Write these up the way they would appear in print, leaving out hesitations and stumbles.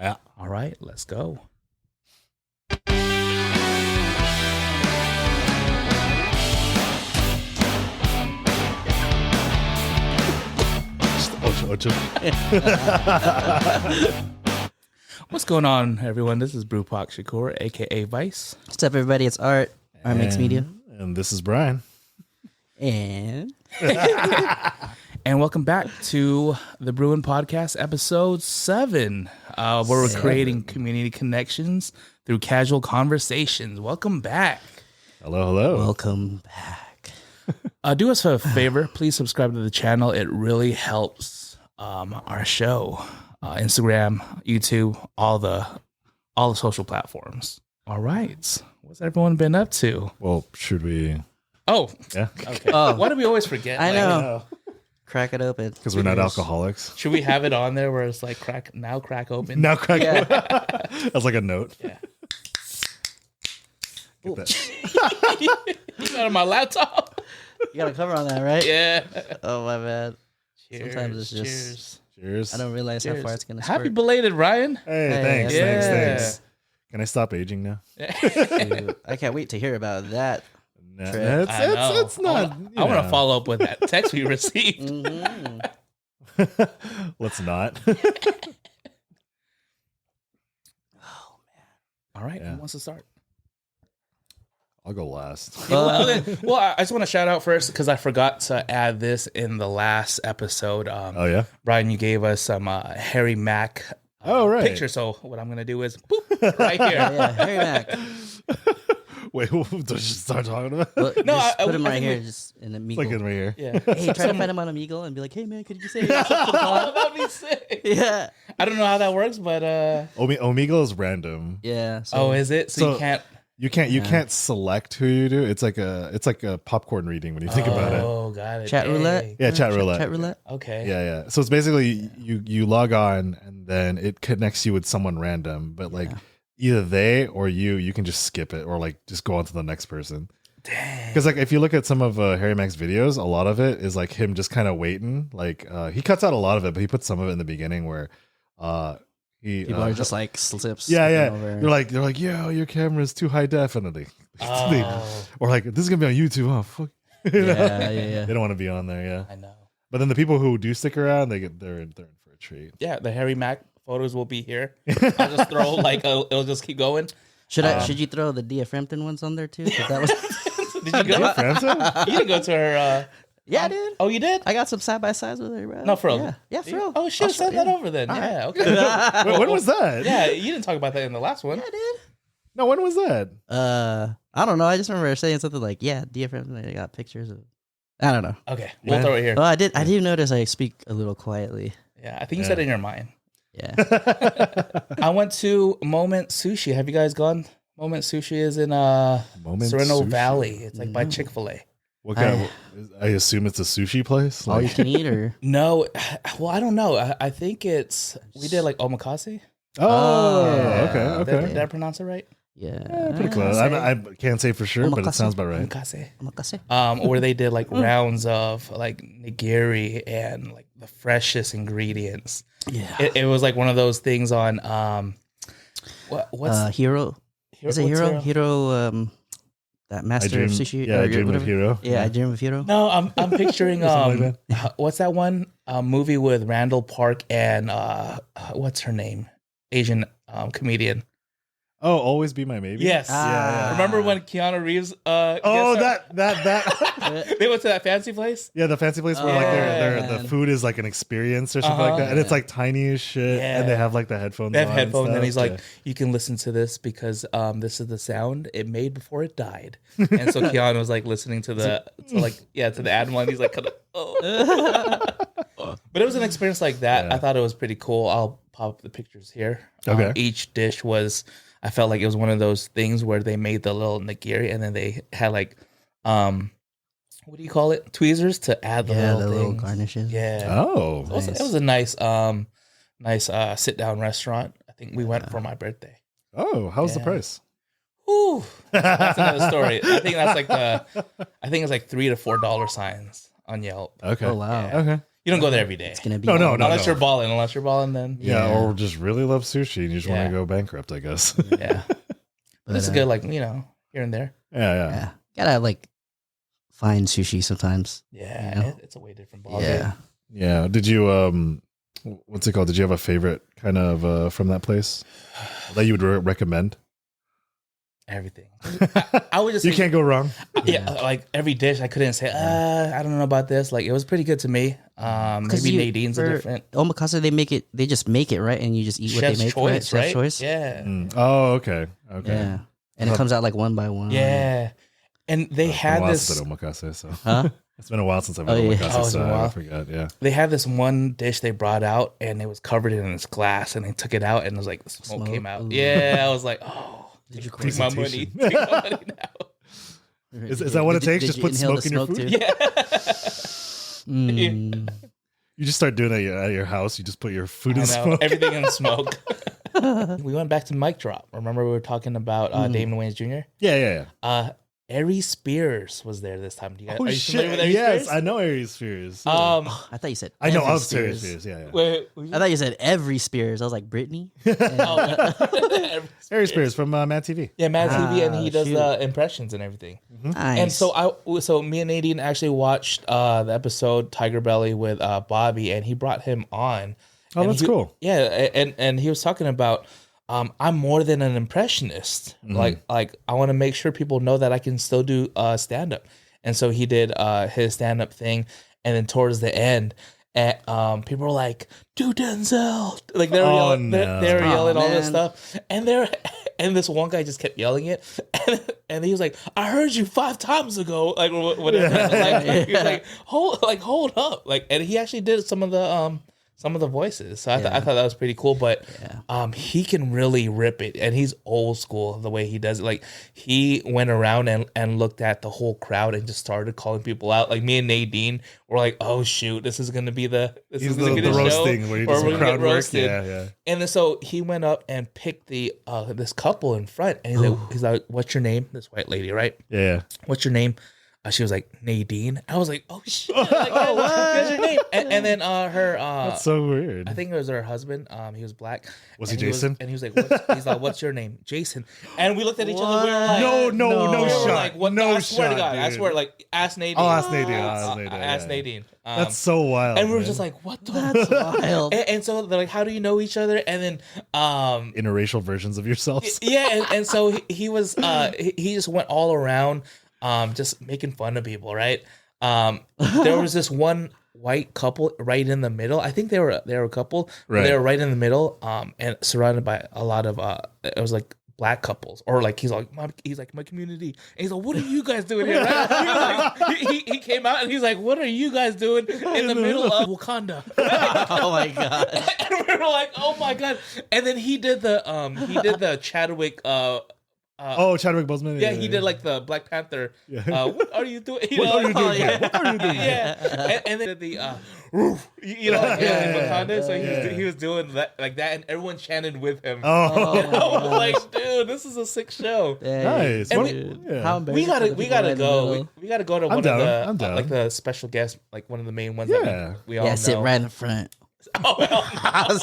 Yeah. All right, let's go. Ocho. What's going on, everyone? This is Brewpac Shakur, aka Vice. What's up, everybody? It's Art. Art Makes Media. And this is Brian. And And welcome back to the Brewing Podcast, episode 7, where we're creating community connections through casual conversations. Welcome back. Hello. welcome back. Do us a favor, please subscribe to the channel. It really helps our show. Instagram, YouTube, all the social platforms. All right, what's everyone been up to? Well, should we? Oh, Yeah. okay. Oh. Why do we always forget? I know. Crack it open. Because we're not alcoholics. Should we have it on there where it's like crack open? Now crack. Yeah. That's like a note. Yeah. Get that. You got on my laptop. You got a cover on that, right? Yeah. Oh, my bad. Cheers. Sometimes it's just- Cheers. Cheers. I don't realize how far it's going to Happy squirt. belated, Ryan. Hey, Hey, thanks. Can I stop aging now? Dude, I can't wait to hear about that. Nah, Trip. it's not. I want to follow up with that text we received. Mm-hmm. Let's not. All right. Yeah. Who wants to start? I'll go last. Well, I just want to shout out first because I forgot to add this in the last episode. Oh yeah. Brian, you gave us some Harry Mack Right. picture. So what I'm going to do is boop, right here. Yeah, Harry Mack. Wait, don't you start talking about? Well, No, just I put him right think here, we- just in the It's like Meagle. right here. Yeah. Hey, try to find him on Omegle and be like, hey, man, could you say Oh, that'd be sick. Yeah. I don't know how that works, but Omegle is random. Yeah. So, is it? So you So- can't. You can't select who you do. It's like a popcorn reading when you think about it. Oh, got it. Chat Dang. roulette? Yeah, chat roulette. Chat roulette? Okay. Yeah. So it's basically you log on and then it connects you with someone random, but like either they or you can just skip it or like just go on to the next person. Dang. Because like if you look at some of Harry Mack's videos, a lot of it is like him just kind of waiting. Like he cuts out a lot of it, but he puts some of it in the beginning where he People are just like slips. yeah. Over. They're like, yo, your camera's too high def, and they Oh, or like this is gonna be on YouTube. Oh fuck. You know? Yeah. They don't want to be on there, yeah. I know. But then the people who do stick around, they're in for a treat. Yeah, the Harry Mack photos will be here. I'll just throw it'll just keep going. Should you throw the Dia Frampton ones on there too? 'Cause that was Did you go? Frampton? You didn't go to her. yeah, dude. Oh, you did? I got some side by sides with her, bro. No, for real. Yeah, for real. Oh shit, send that over then. All right. Yeah, okay. Wait, when was that? Yeah, you didn't talk about that in the last one. Yeah, dude. No, when was that? I don't know. I just remember saying something like, "Yeah, Dia Frampton." I got pictures of. I don't know. Okay, we'll Yeah. throw it here. Well, I do notice I speak a little quietly. Yeah, I think you said it in your mind. Yeah. I went to Moment Sushi. Have you guys gone? Moment Sushi is in Moment Sereno Sushi? Valley. It's like by No. Chick-fil-A. What kind I assume it's a sushi place. All you Like, can eat, or No, well, I don't know. I think we did like omakase. oh, yeah. okay. Did I pronounce it right? yeah, Pretty close. I can't say for sure, but it Omakase. sounds about right. Omakase. Omakase. Where they did like rounds of like nigiri and like the freshest ingredients. Yeah. It was like one of those things on what's Hero. Is it what's Hero? Hero. That master of sushi. Yeah, or I dream of whatever. Hero. Yeah, I dream of Hero. No, I'm picturing Something like what's that one movie with Randall Park and what's her name? Asian comedian. Oh, always be my maybe. Yes. Ah. Remember when Keanu Reeves Oh, guest that. they went to that fancy place? Yeah, the fancy place where like Yeah. the food is like an experience or something like that, and it's like tiny as shit, and they have like the headphones. They have on headphones, and stuff. he's like, Yeah. "You can listen to this because this is the sound it made before it died." And so Keanu was like listening to the animal, and he's like, "Oh." But it was an experience like that. Yeah. I thought it was pretty cool. I'll pop up the pictures here. Okay. Each dish was, I felt like it was one of those things where they made the little nigiri, and then they had like, what do you call it? Tweezers to add the Yeah, little the little things. garnishes. Yeah. Oh, It was a nice sit down restaurant. I think we went for my birthday. oh, how's the Yeah. price? Ooh, that's another story. I think it's like $3 to $4 signs on Yelp. Okay. Oh wow. Yeah. Okay. You don't go there every day. It's gonna be No, Unless you're balling. Unless you're balling, then Yeah, or just really love sushi and you just want to go bankrupt, I guess. yeah. But this is good, like, here and there. Yeah. Gotta like find sushi sometimes. Yeah, it's a way different ball. Yeah. Did you what's it called? Did you have a favorite kind of from that place that you would recommend? Everything. I would just. You can't go wrong. Yeah, like every dish, I couldn't say. I don't know about this. Like it was pretty good to me. Maybe Nadine's a different. Omakase, they just make it right, and you just eat Chef's what they make. choice, right? Chef's choice. Yeah. Oh, okay. Yeah, and it comes out like one by one. Yeah, and they had this. Since I omakase, so. Huh? It's been a while since I've had omakase, so I forgot. Yeah. They had this one dish they brought out, and it was covered in this glass, and they took it out, and it was like the smoke came out. Ooh. Yeah, I was like, oh. Did you take my money? Take my money now. Is that what it takes? Just put smoke in your food? Yeah. You just start doing it at your house. You just put your food in smoke. Everything in smoke. We went back to mic drop. Remember we were talking about Damon Wayans Jr.? Yeah. Aries Spears was there this time. Are you shit! Familiar with Aries Spears? I know Aries Spears. I thought you said. I know every of Aries Spears. Yeah. Wait, I thought you said every Spears. I was like Britney. Aries Spears from Mad TV. Yeah, Mad TV, and he does the impressions and everything. Nice. And so me and Nadine actually watched the episode Tiger Belly with Bobby, and he brought him on. Oh, that's cool. Yeah, and he was talking about. I'm more than an impressionist. Like I want to make sure people know that I can still do stand up. And so he did his stand up thing, and then towards the end, people were like, "Do Denzel!" Like they were yelling, they were yelling all this stuff, and this one guy just kept yelling it, and he was like, "I heard you 5 times ago," like whatever. Like, he was like, hold up, like, and he actually did some of the voices. So I thought that was pretty cool. But he can really rip it. And he's old school the way he does it. Like he went around and looked at the whole crowd and just started calling people out. Like me and Nadine were like, oh shoot, this is gonna be the roasting show where he does the crowd work. Yeah. And then so he went up and picked this couple in front, and he's like, what's your name? This white lady, right? Yeah. What's your name? She was like, Nadine. I was like, oh shit. Like, what's your name? And then her that's so weird. I think it was her husband. He was black. Was he Jason? And he was like, what's your name? Jason. And we looked at each other. We were like, no shot. Like, what? No I swear to God. dude. I swear, like, ask Nadine. I'll ask Nadine. Ask Nadine. That's so wild. And we were just like, what the? That's wild. And so they're like, how do you know each other? And then interracial versions of yourselves. Yeah, and so he was he just went all around just making fun of people, right? There was this one white couple right in the middle. I think they were a couple. Right. They were right in the middle, and surrounded by a lot of it was like black couples, or like he's like my community, and he's like, what are you guys doing here? Right? he came out and he's like, what are you guys doing in the middle of Wakanda? Oh my god! And we were like, oh my god! And then he did the Chadwick. Chadwick Boseman. Yeah, he did like the Black Panther. Yeah. What are you doing? What are you doing? Yeah. And then the in Wakanda. So he was doing that like that, and everyone chanted with him. Oh, and I was like, dude, this is a sick show. Nice. And we gotta go. We gotta go to one of the like the special guests, like one of the main ones. That we all know. Sit right in front.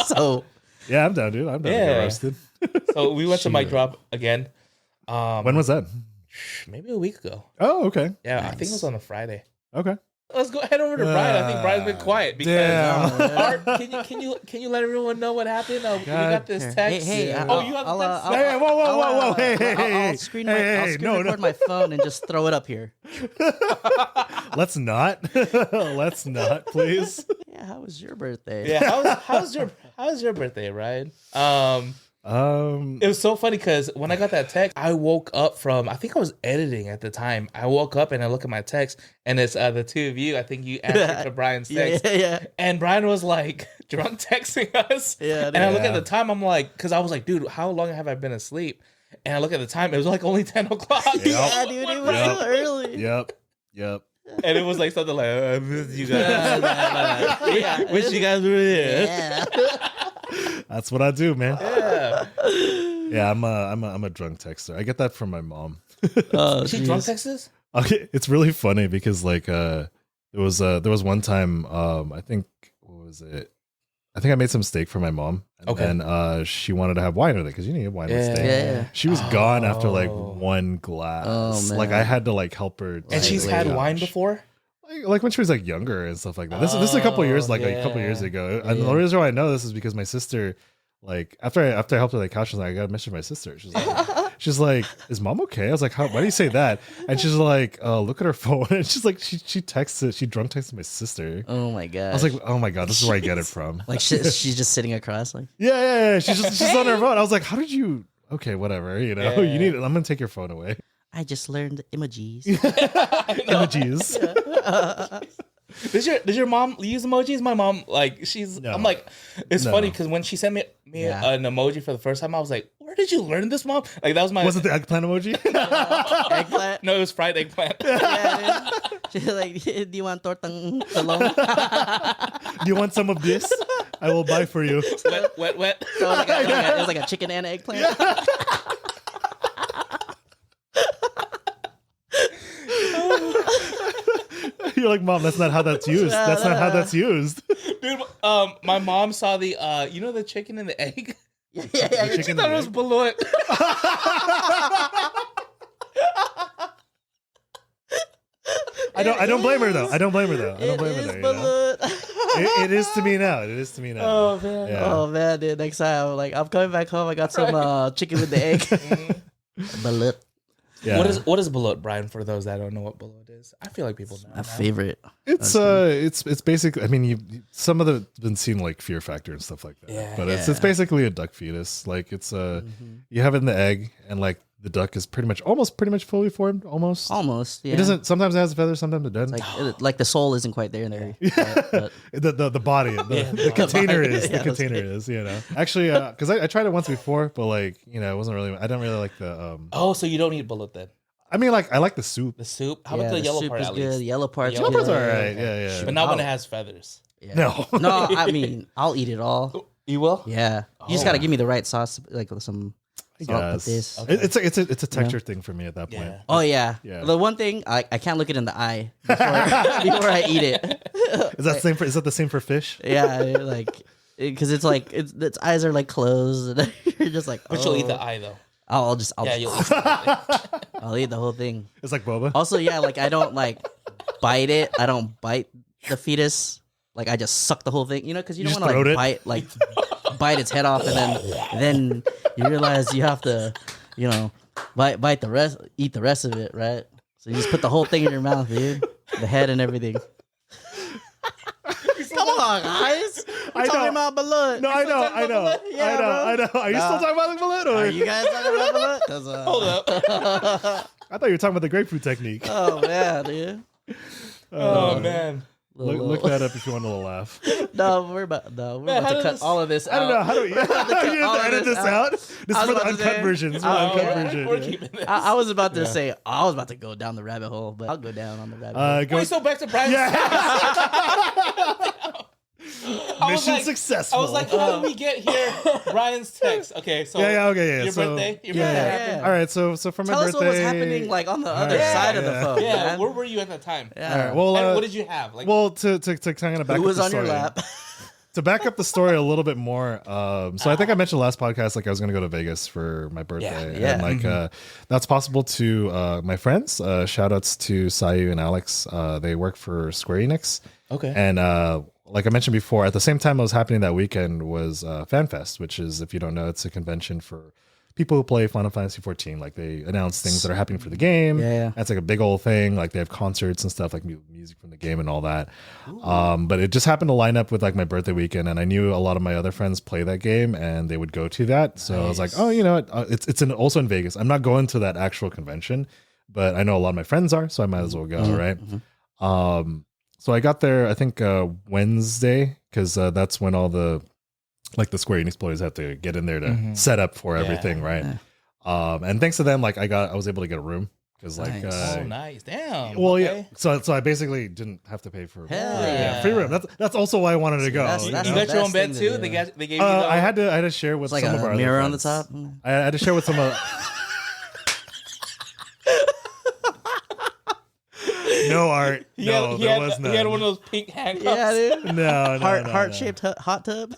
So yeah, I'm down, dude. I'm down to get roasted. So we went to mic drop again. When was that? Maybe a week ago. Oh, okay. Yeah, nice. I think it was on a Friday. Okay. Let's go head over to Brian. I think Brian's been quiet because Art, can you let everyone know what happened? We got this text. Hey, you have the text. Hey, whoa! Hey, I'll screen record my phone and just throw it up here. Let's not, please. Yeah, how was your birthday? Yeah, how's your birthday, Ryan? It was so funny because when I got that text, I woke up from, I think I was editing at the time. I woke up and I look at my text, and it's the two of you. I think you answered to Brian's text. Yeah. And Brian was like drunk texting us. Yeah. And I look at the time, I'm like, because I was like, dude, how long have I been asleep? And I look at the time, it was like only 10 o'clock. Yeah, dude, it was so early. Yep. And it was like something like, I missed you guys. Wish you guys were here. Yeah. That's what I do, man. Yeah. I'm a drunk texter. I get that from my mom. She drunk texts? Okay, it's really funny because like there was one time I think what was it? I think I made some steak for my mom, and then she wanted to have wine with it because you need wine with steak. Yeah. She was gone after like one glass. Oh, man. Like I had to like help her. And she's had wine before. Like when she was like younger and stuff like that. This is a couple years like a couple years ago. And the reason why I know this is because my sister, like after I helped her with the couch, I was like, I gotta message my sister. She's like, is mom okay? I was like, why do you say that? And she's like, look at her phone. And she's like, she drunk texted my sister. Oh my god! I was like, oh my god, this is where I get it from. Like she's just sitting across, like yeah. She's on her phone. I was like, how did you? Okay, whatever. You know, you need it. I'm gonna take your phone away. I just learned emojis. Emojis. Does your mom use emojis? My mom, like, I'm like, it's funny because when she sent me an emoji for the first time, I was like, where did you learn this, mom? Like, that was my. Was it the eggplant emoji? Eggplant? No, it was fried eggplant. Yeah, she's like, do you want tortang talong? Do you want some of this? I will buy for you. Wet. So it was like a chicken and eggplant. You're like, mom, that's not how that's used. That's not how that's used. Dude, my mom saw the the chicken and the egg. Yeah. She thought it was balut. I don't blame her though. I don't blame her though. It is to me now. It is to me now. Oh man. Yeah. Oh man, dude. Next time, like, I'm coming back home. I got some chicken with the egg. Balut. Yeah. What is balut, Brian? For those that don't know what balut is, I feel like people know. My favorite. It's basically. I mean, some of the been seen like Fear Factor and stuff like that. Yeah. But it's basically a duck fetus. Like it's you have it in the egg, and like the duck is pretty much fully formed. Almost. Yeah. It doesn't. Sometimes it has feathers. Sometimes it doesn't. Like the soul isn't quite there in there. But the body, the container is. The container is. You know. Actually, because I tried it once before, but like it wasn't really. I don't really like the. Oh, so you don't eat balut then? I mean, like I like the soup. The soup. How about the yellow soup part? is At good. least? The yellow part's Yellow good. part's alright. Yeah. But not when it has feathers. Yeah. No. No, I mean, I'll eat it all. You will? Yeah. You just got to give me the right sauce, like with some salt with Yes. this. Okay. It's a texture thing for me at that point. Yeah. Oh, yeah. Yeah. The one thing, I can't look it in the eye before I eat it. Is that the same for fish? Yeah, like, because it's like, its eyes are like closed. And you're just like, But you'll eat the eye though. I'll Yeah, you'll eat the eye. I'll eat the whole thing. It's like boba. Also, yeah, like I don't like bite it. I don't bite the fetus. Like I just suck the whole thing, because you don't just want to throat it? bite its head off, and then you realize you have to, bite the rest, eat the rest of it, right? So you just put the whole thing in your mouth, dude, the head and everything. Come on, guys. We're talking about balut. No, I know. Yeah, I know. Are you still talking about the balut? Are you guys talking about balut? 'Cause, Hold up. I thought you were talking about the grapefruit technique. oh man, dude. Oh man. Look that up if you want a little laugh. No, we're about to cut all of this out. I don't know. How do you have to edit this out? This is for the uncut version. This is for the uncut version. We're yeah. keeping this. I was about to say, I was about to go down the rabbit hole, but I'll go down on the rabbit hole. Wait, so back to Brian's Mission successful. I was like, how did we get here? Brian's text. Okay, so Yeah. Your birthday? Your birthday happened? All right, so for my Tell birthday, us what was happening, like on the other side of the phone. Yeah, man. where were you at that time? Yeah. All right, well, And what did you have? Like, well, to kind of back Who up was the on your story. lap? To back up the story a little bit more, so I think I mentioned last podcast, like I was going to go to Vegas for my birthday. Yeah. And like, that's possible to my friends. Shout outs to Sayu and Alex. They work for Square Enix. okay. And like I mentioned before, at the same time it was happening that weekend was FanFest, which is, if you don't know, it's a convention for people who play Final Fantasy 14. Like they announce things that are happening for the game. Yeah. That's like a big old thing. Like they have concerts and stuff, like music from the game and all that. But it just happened to line up with like my birthday weekend, and I knew a lot of my other friends play that game and they would go to that. So I was like, oh, you know what? It's also in Vegas. I'm not going to that actual convention, but I know a lot of my friends are, so I might as well go, right? So I got there, I think Wednesday, because that's when all the Square Enix employees have to get in there to set up for everything, right? And thanks to them, like I was able to get a room because like oh, nice, damn. Well, okay. yeah. So I basically didn't have to pay for Hell yeah. free room. That's also why I wanted to go. That's You the got your best own bed thing to too? do. They gave you. I had to share with It's like some of our a other mirror on the friends. top. I had to share with some of. No art. No, there was none. He had one of those pink handcuffs. Yeah, dude. No, Heart shaped hot tub.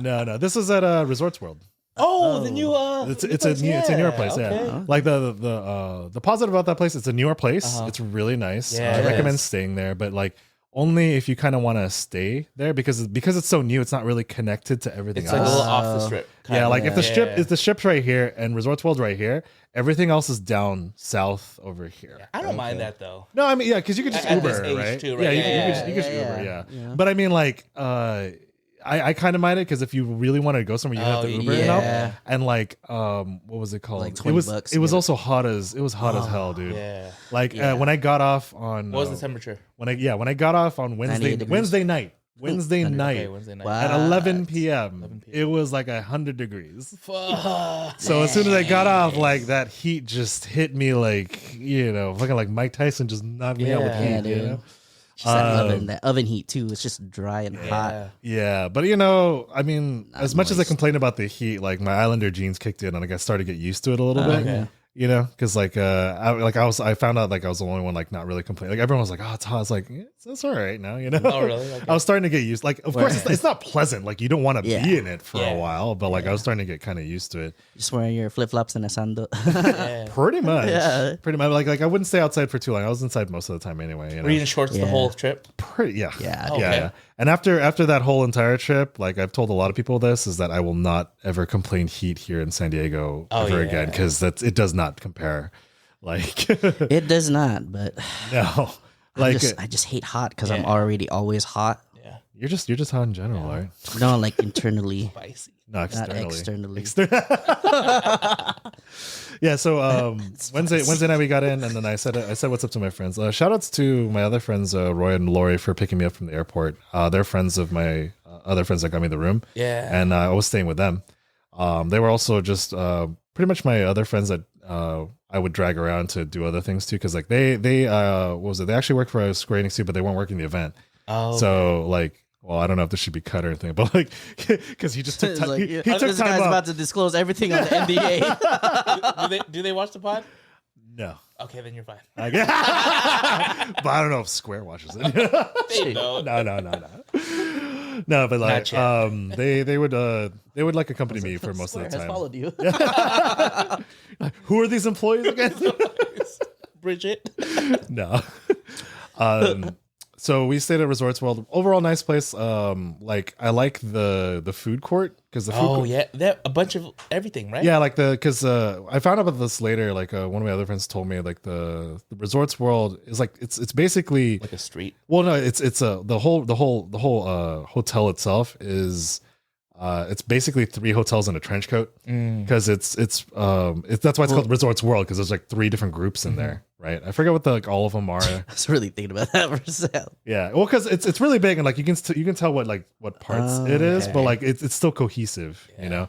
No. This is at Resorts World. Oh, the new It's a newer place. okay. Yeah, like the positive about that place. It's a newer place. It's really nice. Yeah, I it recommend is. staying there, but like only if you kind of want to stay there because it's so new. It's not really connected to everything It's else. like a little off the strip. Yeah, like if the Yeah. strip is the strip's right here and Resorts World's right here, everything else is down south over here. I don't mind that though. No, I mean because you could just At this Uber, age right? too, right? Yeah, Yeah, you could just yeah, Uber, yeah. yeah. But I mean, like, I kind of mind it because if you really want to go somewhere, you have to Uber it up. yeah. And like, what was it called? Like it 20 was bucks it was to get also hot as hell, dude. Yeah. Like Yeah. when I got off on What was the temperature? when I got off on 98 degrees. Wednesday night. Wednesday night Okay, Wednesday night. Wow. at 11 p.m. 11 p.m. It was like 100 degrees. Fuck. So as soon as I got off, like that heat just hit me like fucking like Mike Tyson just knocked me out with Yeah, heat. Yeah, You dude. know? Just that oven heat too. It's just dry and hot. Yeah, but I mean, as much as I complain about the heat, like my Islander jeans kicked in, and I started to get used to it a little bit. okay. Because I found out like I was the only one like not really complaining. Like everyone was like, "Oh, it's hot." I was like, it's all right now. Oh, really? Okay. I was starting to get used. Like, of course, it's not pleasant. Like you don't want to Yeah. be in it for Yeah. a while, but like I was starting to get kind of used to it. Just wearing your flip flops and a sandal. Yeah. Pretty much. Yeah. Pretty much. Like I wouldn't stay outside for too long. I was inside most of the time anyway. Were you in shorts the Yeah. whole trip? Pretty, yeah. Yeah, Okay. Yeah. And after that whole entire trip, like I've told a lot of people this, is that I will not ever complain heat here in San Diego ever yeah. again because it does not compare. Like It does not, but no, like I just hate hot because I'm Yeah. already always hot. Yeah. you're just hot in general, right? No, like internally, Spicy. No, not externally. externally. Yeah, so Wednesday night we got in, and then I said what's up to my friends. Shout outs to my other friends, Roy and Lori, for picking me up from the airport. They're friends of my other friends that got me the room. Yeah. And I was staying with them. They were also just pretty much my other friends that I would drag around to do other things too, because like they what was it? They actually worked for Square Enix too, but they weren't working the event. Oh. So like. Well, I don't know if this should be cut or anything, but like, because he just took It's time. like, He took this time guy's off. about to disclose everything on the NDA. do they watch the pod? No. Okay, then you're fine. But I don't know if Square watches it. They don't. No. No, but like Not yet. they would like accompany me for most of the Square has time. followed you. Who are these employees again? Bridget. No. So we stayed at Resorts World. Overall, nice place. Like I like the food court because the food Oh court, yeah, that a bunch of everything, right? yeah, like because I found out about this later. Like one of my other friends told me like the Resorts World is like it's basically Like a street. well no it's the whole hotel itself is it's basically 3 hotels in a trench coat because it's that's why it's called Resorts World because there's like 3 different groups in there, right? I forget what all of them are. I was really thinking about that for a second. Yeah, well, because it's really big and like you can tell what parts it is, but like it's still cohesive, you know.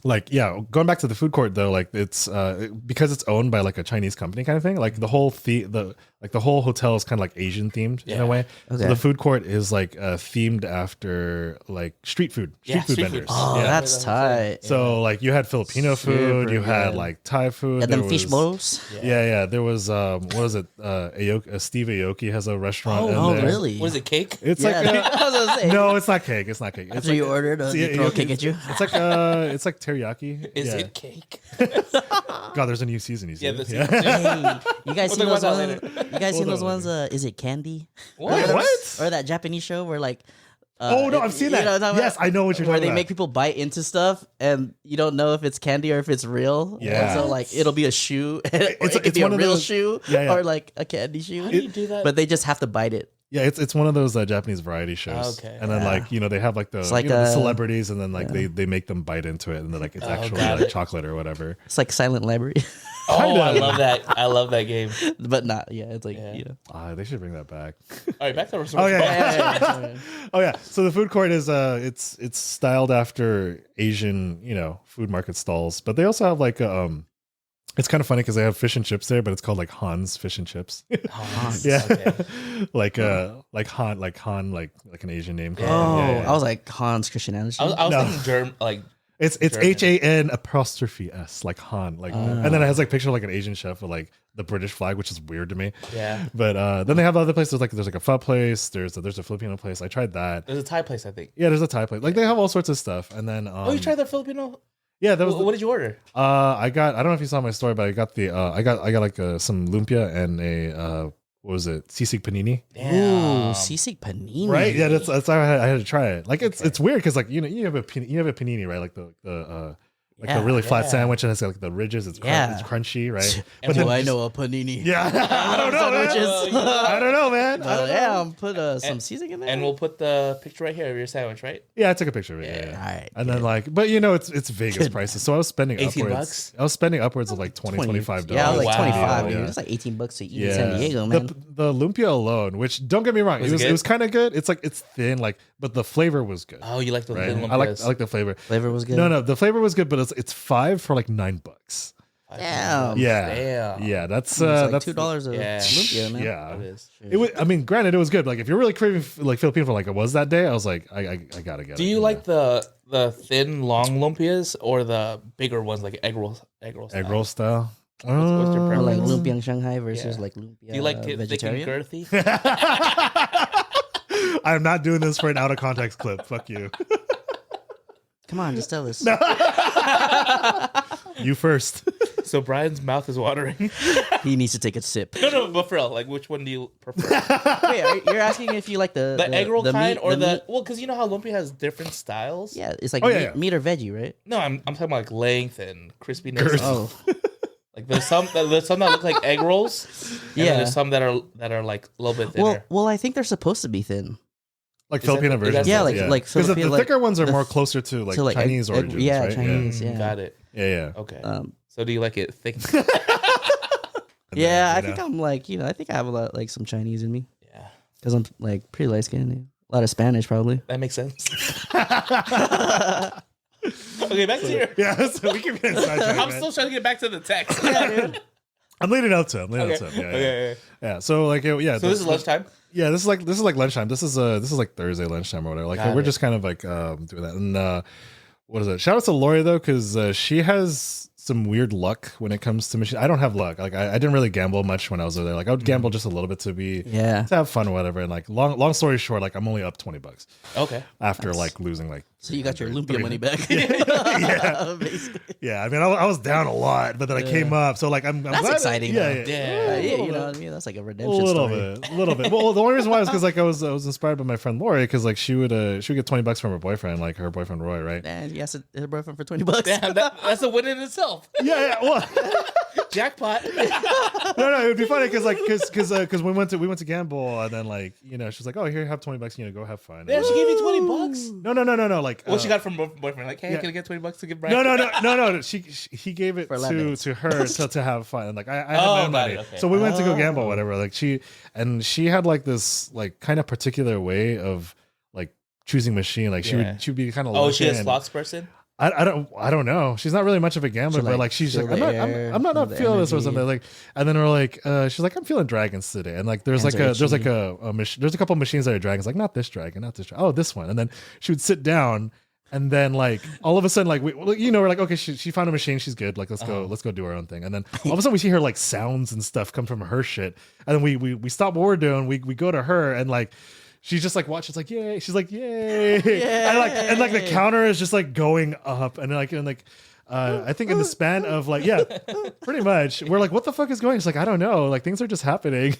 Like yeah, going back to the food court though, like it's because it's owned by like a Chinese company kind of thing. Like the whole the whole hotel is kind of like Asian themed in a way. Okay. So the food court is like themed after like street food vendors. Oh, yeah. that's tight. So like you had Filipino food, you had good. like Thai food, And then there fish was- bowls. Yeah. There was what was it? Steve Aoki has a restaurant. in Oh, there. really? What is it? Cake? It's Yeah, like I was gonna say. no, it's not cake. It's not cake. It's After like, you ordered, they throw a cake at you. It's like teriyaki. Is yeah. it cake? God, there's a new season. You see? Yeah, it? this Hey, you guys We'll seen talk those about that ones? later. You guys seen Hold those on, ones? Is it Candy? Wait, what? Or that Japanese show where like. Oh no, I've seen you that. know what I'm talking Yes, about? I know what you're Where talking they about. make people bite into stuff and you don't know if it's candy or if it's real. Yeah. And so like it'll be a shoe, or It's- it could it's be a one of real those- shoe, Yeah, yeah. or like a candy shoe. How do you do that? But they just have to bite it. Yeah, it's one of those Japanese variety shows. Okay. And then like they have like the, like the a- celebrities, and then like they make them bite into it, and then like it's actually got like it. chocolate or whatever. It's like Silent Library, oh, I love that. I love that game. but not. Yeah, it's like Yeah. yeah. They should bring that back. All right, back to Resorts. Oh yeah. Yeah. Oh yeah. So the food court is it's styled after Asian, food market stalls, but they also have like it's kind of funny because they have fish and chips there, but it's called like Han's fish and chips. Hans. Yeah. Okay. like Han, like an Asian name. Oh, Yeah. I was like Hans Christian Anderson. I was No. thinking German, like It's German. HAN''S like Han, like, and then it has like picture of like an Asian chef with like the British flag, which is weird to me. Yeah. But then they have other places like there's like a pho place, there's a Filipino place. I tried that. There's a Thai place, I think. Yeah, there's a Thai place. Like they have all sorts of stuff. And then Oh, you tried the Filipino? yeah, that was What did you order? I don't know if you saw my story, but I got the I got like some lumpia and a what was it? Sisig panini. Ooh, sisig panini. Right? Yeah, that's how I had to try it. Like it's weird because like you have a panini, right? Like the the really flat sandwich and it's got like the ridges. It's it's crunchy, right? But then I know a panini. Yeah, I don't know, man. I don't know, man. I'll put some seasoning in there. And we'll put the picture right here of your sandwich, right? Yeah, I took a picture of it. Yeah. All right. And then like, but it's Vegas prices, so I was spending $18. I was spending upwards of like $25. Yeah, like Wow. 25. Yeah. It's like $18 to eat in San Diego, man. The lumpia alone, which don't get me wrong, it was kind of good. It's like it's thin, like, but the flavor was good. Oh, you like the thin I lumpias? like the flavor. Flavor was good. No, the flavor was good, but it's $5 for like $9. Damn. Yeah, that's It's like that's $2 a lumpia, man. Yeah, It is. it was. I mean, granted, it was good. Like if you're really craving like Filipino food, like it was that day, I was like, I gotta get it. Do you like the thin, long lumpias or the bigger ones, like egg roll style? style? What's your Or preference? like lumpiang Shanghai versus Yeah. like lumpia Do you like it thick and vegetarian? girthy? I'm not doing this for an out of context clip. Fuck you. Come on, just tell us. You first. So Brian's mouth is watering. He needs to take a sip. No, but for real, like which one do you prefer? Wait, you're asking if you like the The egg roll kind meat, or the meat? well, because you know how lumpia has different styles. Yeah, it's like Oh, yeah. meat or veggie, right? No, I'm talking about like length and crispiness. Girth. Oh, Like there's some that look like egg rolls. And then Yeah. there's some that are like a little bit thinner. well, I think they're supposed to be thin. Like Is that- Filipino is that- versions. Yeah, like because the Filipino, like, thicker ones are the- more closer to like to, like, Chinese egg- origins, yeah, right? Chinese. Yeah. Got it. Yeah. Okay. Um, So do you like it thick? yeah, I You think know. I'm like I think I have a lot like some Chinese in me Yeah, because I'm like pretty light skinned. A lot of Spanish probably. that makes sense. Okay, back to your. Yeah, so we can get sidetracked, I'm man. still trying to get back to the text. I'm leading up to it. Okay. Yeah. So like, yeah. So this is lunchtime. Yeah, this is like lunchtime. This is like Thursday lunchtime or whatever. Like Got we're it. just kind of like doing that. And what is it? Shout out to Lori though, because she has some weird luck when it comes to machine. I don't have luck. Like I didn't really gamble much when I was over there. Like I would gamble just a little bit to have fun or whatever. And like long story short, like I'm only up $20 Okay. after like losing like. So you got your lumpia money back. Yeah. Basically. Yeah, I mean, I was down a lot, but then I came up. So like, I'm That's glad exciting, Yeah, though. yeah. Yeah. You know what I mean? That's like a A redemption little story. bit, a little bit. Well, the only reason why is because like I was inspired by my friend Lori because like she would get $20 from her boyfriend, like her boyfriend Roy, right? And he asked her boyfriend for $20. Damn, that's a win in itself. Yeah. Well, Jackpot. no, it would be funny because we went to gamble and then like she's like, oh here, have $20, go have fun. Yeah, she gave you $20. No. Like What she got from boyfriend? Like, hey, yeah. can I get $20 to give Brian? No. He gave it For 11 minutes. to her to have fun. And like I had my Oh, own got money, it, okay. so we went to go gamble, whatever. Like she had like this like kind of particular way of like choosing machine. Like she Yeah. would be kind of Oh, she a slots person? I don't know. She's not really much of a gambler, She, but like, like she's feel like the I'm air, not feel the feeling this or energy. something. Like, and then we're like, she's like, I'm feeling dragons today, and like there's Hands like are a there's like itchy. there's a couple machines that are dragons. Like not this dragon. Oh, this one. And then she would sit down, and then like all of a sudden like we're like, okay, she found a machine. She's good. Like let's go do our own thing. And then all of a sudden we see her like sounds and stuff come from her shit, and then we stop what we're doing. We go to her and like. She's just like watching. It's like yay. She's like yay. And like the counter is just like going up. And I think in the span of like pretty much. We're like, what the fuck is going? She's like, I don't know. Like things are just happening.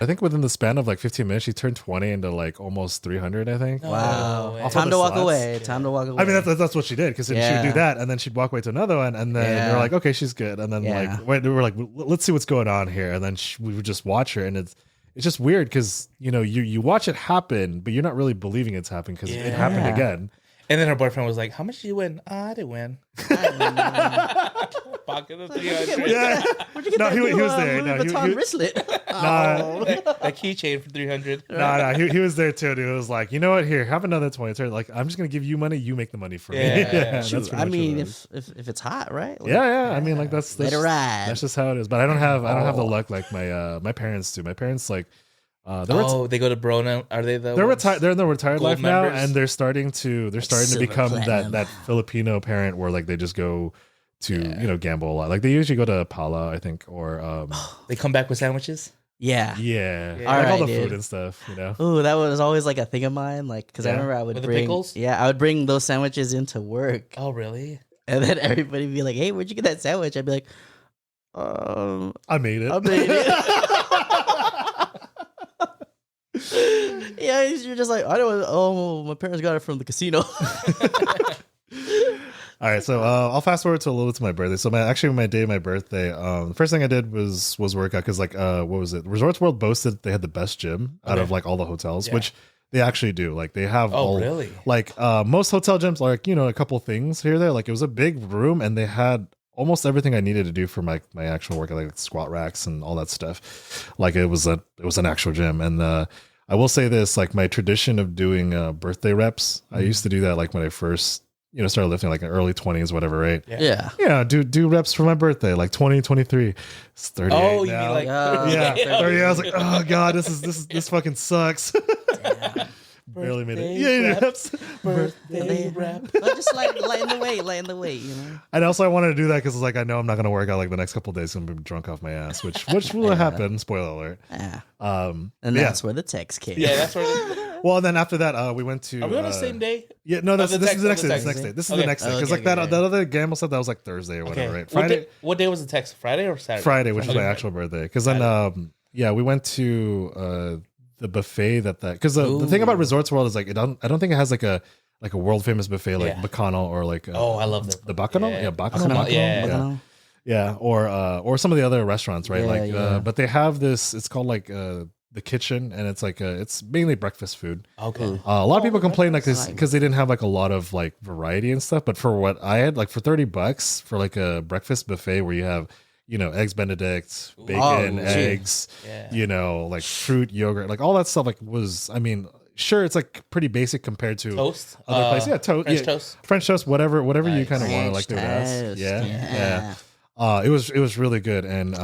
I think within the span of like 15 minutes, she turned 20 into like almost 300. I think. Wow. way. Off of Time the to walk slots. away. Time to walk away. I mean that's what she did because she would do Yeah. that and then she'd walk away to another one and then Yeah. we're like, okay, she's good. And then Yeah. we were like, let's see what's going on here. And then we would just watch her and it's just weird because you watch it happen, but you're not really believing it's happened because it happened Yeah. again. And then her boyfriend was like, how much did you win? I didn't win. Pocket of 300. Yeah, Where'd you get No, that he new, was there. No, Louis he- Vuitton he- wristlet? nah, A keychain for 300. nah, he was there too. Dude. It was like, you know what? Here, have another 20. It's like I'm just gonna give you money. You make the money for me. Yeah. That's Shoot, pretty I much mean, what it is. if it's hot, right? Like, Yeah. I mean, like that's Let it ride. That's just how it is. But I don't have the luck like my parents do. My parents like They go to Bruno. Are they the? They're retired. They're in the retired Gold life now, members? and they're starting to Silver become platinum. that Filipino parent where like they just go to gamble a lot. Like they usually go to Pala, I think, or They come back with sandwiches. Yeah. yeah, Yeah. like all Alright, the dude. food and stuff. Ooh, that was always like a thing of mine. Like, because I Yeah. remember I would With the bring pickles? I would bring those sandwiches into work, Oh, really? and then everybody would be like, "Hey, where'd you get that sandwich?" I'd be like, I made it. I made it. Yeah, you're just like, I don't. Oh, my parents got it from the casino. All right, so I'll fast forward to a little bit to my birthday. So my day of my birthday, the first thing I did was work out because like what was it? Resorts World boasted they had the best gym out of like all the hotels, Yeah. which they actually do. Like they have all Really? like most hotel gyms are like a couple things here or there. Like it was a big room and they had almost everything I needed to do for my actual work, like squat racks and all that stuff. Like it was an actual gym. And I will say this, like my tradition of doing birthday reps, I used to do that like when I first started lifting, like in early 20s, whatever, right? Yeah. Yeah, do reps for my birthday, like 2023. It's 38 Oh, you now. mean like yeah, 30. 30. I was like, oh god, this fucking sucks. Barely made it. Yeah, reps. birthday rap? But just lighten the weight, And also, I wanted to do that because like I know I'm not gonna work out like the next couple of days. I'm gonna be drunk off my ass, which will happen. Spoiler alert. Yeah. And And that's where the text came. Yeah, that's where. well, and then after that, we went to. Are we on the same day? Yeah, no, this is the next day. text. This is Okay. the next day because Okay, like okay. that other gamble said that was like Thursday or whatever, right? Friday. What day was the text? Friday or Saturday? Friday, which is Okay. my actual birthday. Because then, we went to the buffet because the thing about Resorts World is like I don't think it has like a world famous buffet like Yeah. Bacano or like Oh, I love the Bacano, Yeah. Bacano, Yeah. yeah, or some of the other restaurants, right? Yeah, But they have this. It's called like the kitchen, and it's like it's mainly breakfast food. Okay. A lot of people complain like this nice. because they didn't have like a lot of like variety and stuff. But for what I had, like for $30 for like a breakfast buffet where you have eggs Benedict, bacon, shit. eggs, Yeah. like fruit, yogurt, like all that stuff. Like sure, it's like pretty basic compared to Toast. other places. Yeah, French toast. French toast, whatever you Nice. kind of want. Like French they would ask. toast, Yeah. It was really good, and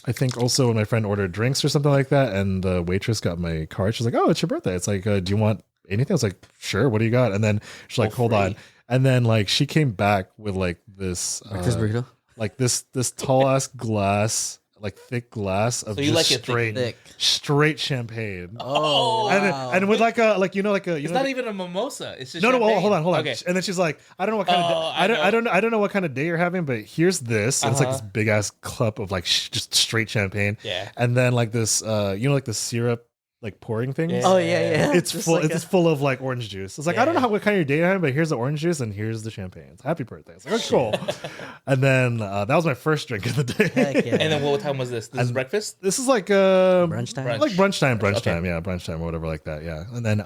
I think also when my friend ordered drinks or something like that, and the waitress got my card, she's like, "Oh, it's your birthday." It's like, "Do you want anything?" I was like, "Sure. What do you got?" And then she's like, "Hold on." And then like she came back with like this Breakfast burrito. like this tall ass glass, like thick glass of So you just like it Thick. straight champagne. Oh, And, wow. and with like a it's not even a mimosa. It's just no, champagne. hold on. Okay. And then she's like, I don't know what kind of Oh, I don't know what kind of day you're having, but here's this. And it's like this big ass cup of like just straight champagne. Yeah. And then like this, like the syrup like pouring things. Yeah. Oh yeah. It's Just full. like It's full of like orange juice. It's like I don't know what kind of your day you're having, but here's the orange juice and here's the champagne. It's happy birthday. It's like oh, cool. And then that was my first drink of the day. Heck yeah. And then what time was this? This is breakfast? This is like Brunch time? Brunch. like brunch time, Okay. yeah, brunch time or whatever like that, yeah. And then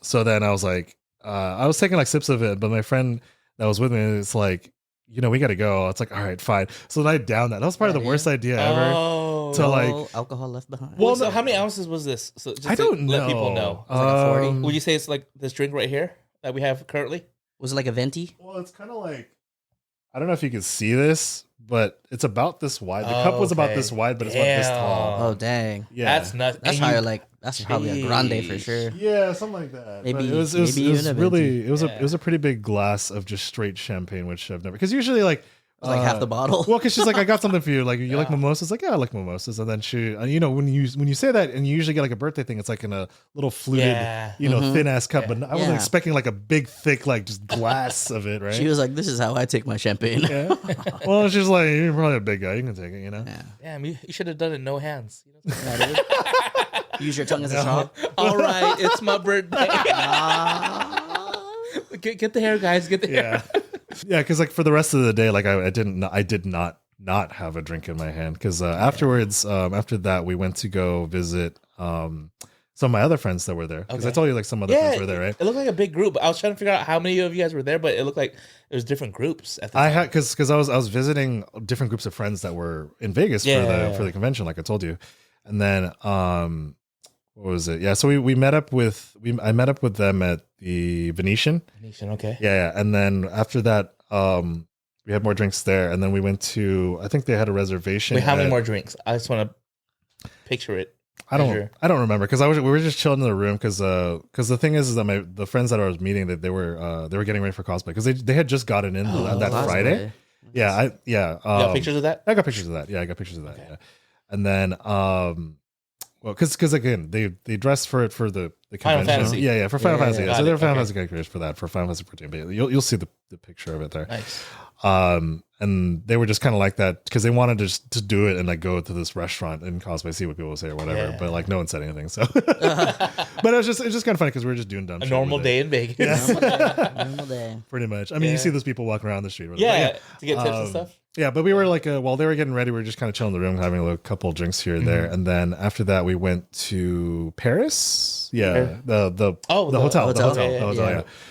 so then I was like I was taking like sips of it, but my friend that was with me, it's like we got to go. It's like all right, fine. So then I downed that. That was probably the worst idea ever. Oh. To like No alcohol left behind. Well, so how many ounces was this? So just I don't to know. let people know. It's like a 40? Would you say it's like this drink right here that we have currently? Was it like a venti? Well, it's kind of like I don't know if you can see this, but it's about this wide. The cup was about Okay. this wide, but it's about this tall. Oh dang. Yeah, That's nuts. That's And higher. Like that's probably a grande for sure. Yeah, something like that. Maybe- But it was maybe even a really venti. it was a pretty big glass of just straight champagne, which I've never because usually like It's like half the bottle. Well, because she's like, I got something for you. Like, you like mimosas? Like, yeah, I like mimosas. And then she, when you say that, and you usually get like a birthday thing, it's like in a little fluted, thin ass cup. But I wasn't Yeah. expecting like a big, thick, like just glass of it, right? She was like, "This is how I take my champagne." yeah. Well, she's like, you're probably a big guy. You can take it, Yeah. Damn, you should have done it no hands. Yeah, dude. Use your tongue as a straw. All right, it's my birthday. Get the hair, guys. Get the hair. Yeah. Yeah, because like for the rest of the day, like I did not have a drink in my hand because afterwards, after that, we went to go visit some of my other friends that were there because I Okay. told you like some other friends were there, right? It looked like a big group. I was trying to figure out how many of you guys were there, but it looked like there was different groups at the I time. had because I was visiting different groups of friends that were in Vegas for the convention, like I told you, and then what was it? Yeah, so we met up with I met up with them at the Venetian. Okay. Yeah, and then after that, we had more drinks there, and then we went to I think they had a reservation. Wait, how many at- more drinks? I just want to picture it. I don't remember because we were just chilling in the room because the thing is that the friends that I was meeting that they were getting ready for cosplay because they had just gotten in that Friday. Yeah, you got pictures of that? I got pictures of that. Yeah, I got pictures of that. Okay. Yeah, and then well, because again they dressed for it for the Final convention. Fantasy. Yeah, for Final Fantasy. Yeah. So they're Final Fantasy characters for Final Fantasy 14. But you'll see the picture of it there. Nice. And they were just kind of like that because they wanted to do it and like go to this restaurant and cosplay, see what people say or whatever. Yeah. But like no one said anything. So, but it's just kind of funny because we were just doing dumb shit. A normal day in Vegas. Yeah. Normal day. Pretty much. I mean, you see those people walking around the street. Yeah, to get tips and stuff. Yeah, but we were like, while they were getting ready, we were just kind of chilling in the room, having a couple drinks here and there, and then after that, we went to Paris. Yeah, the hotel.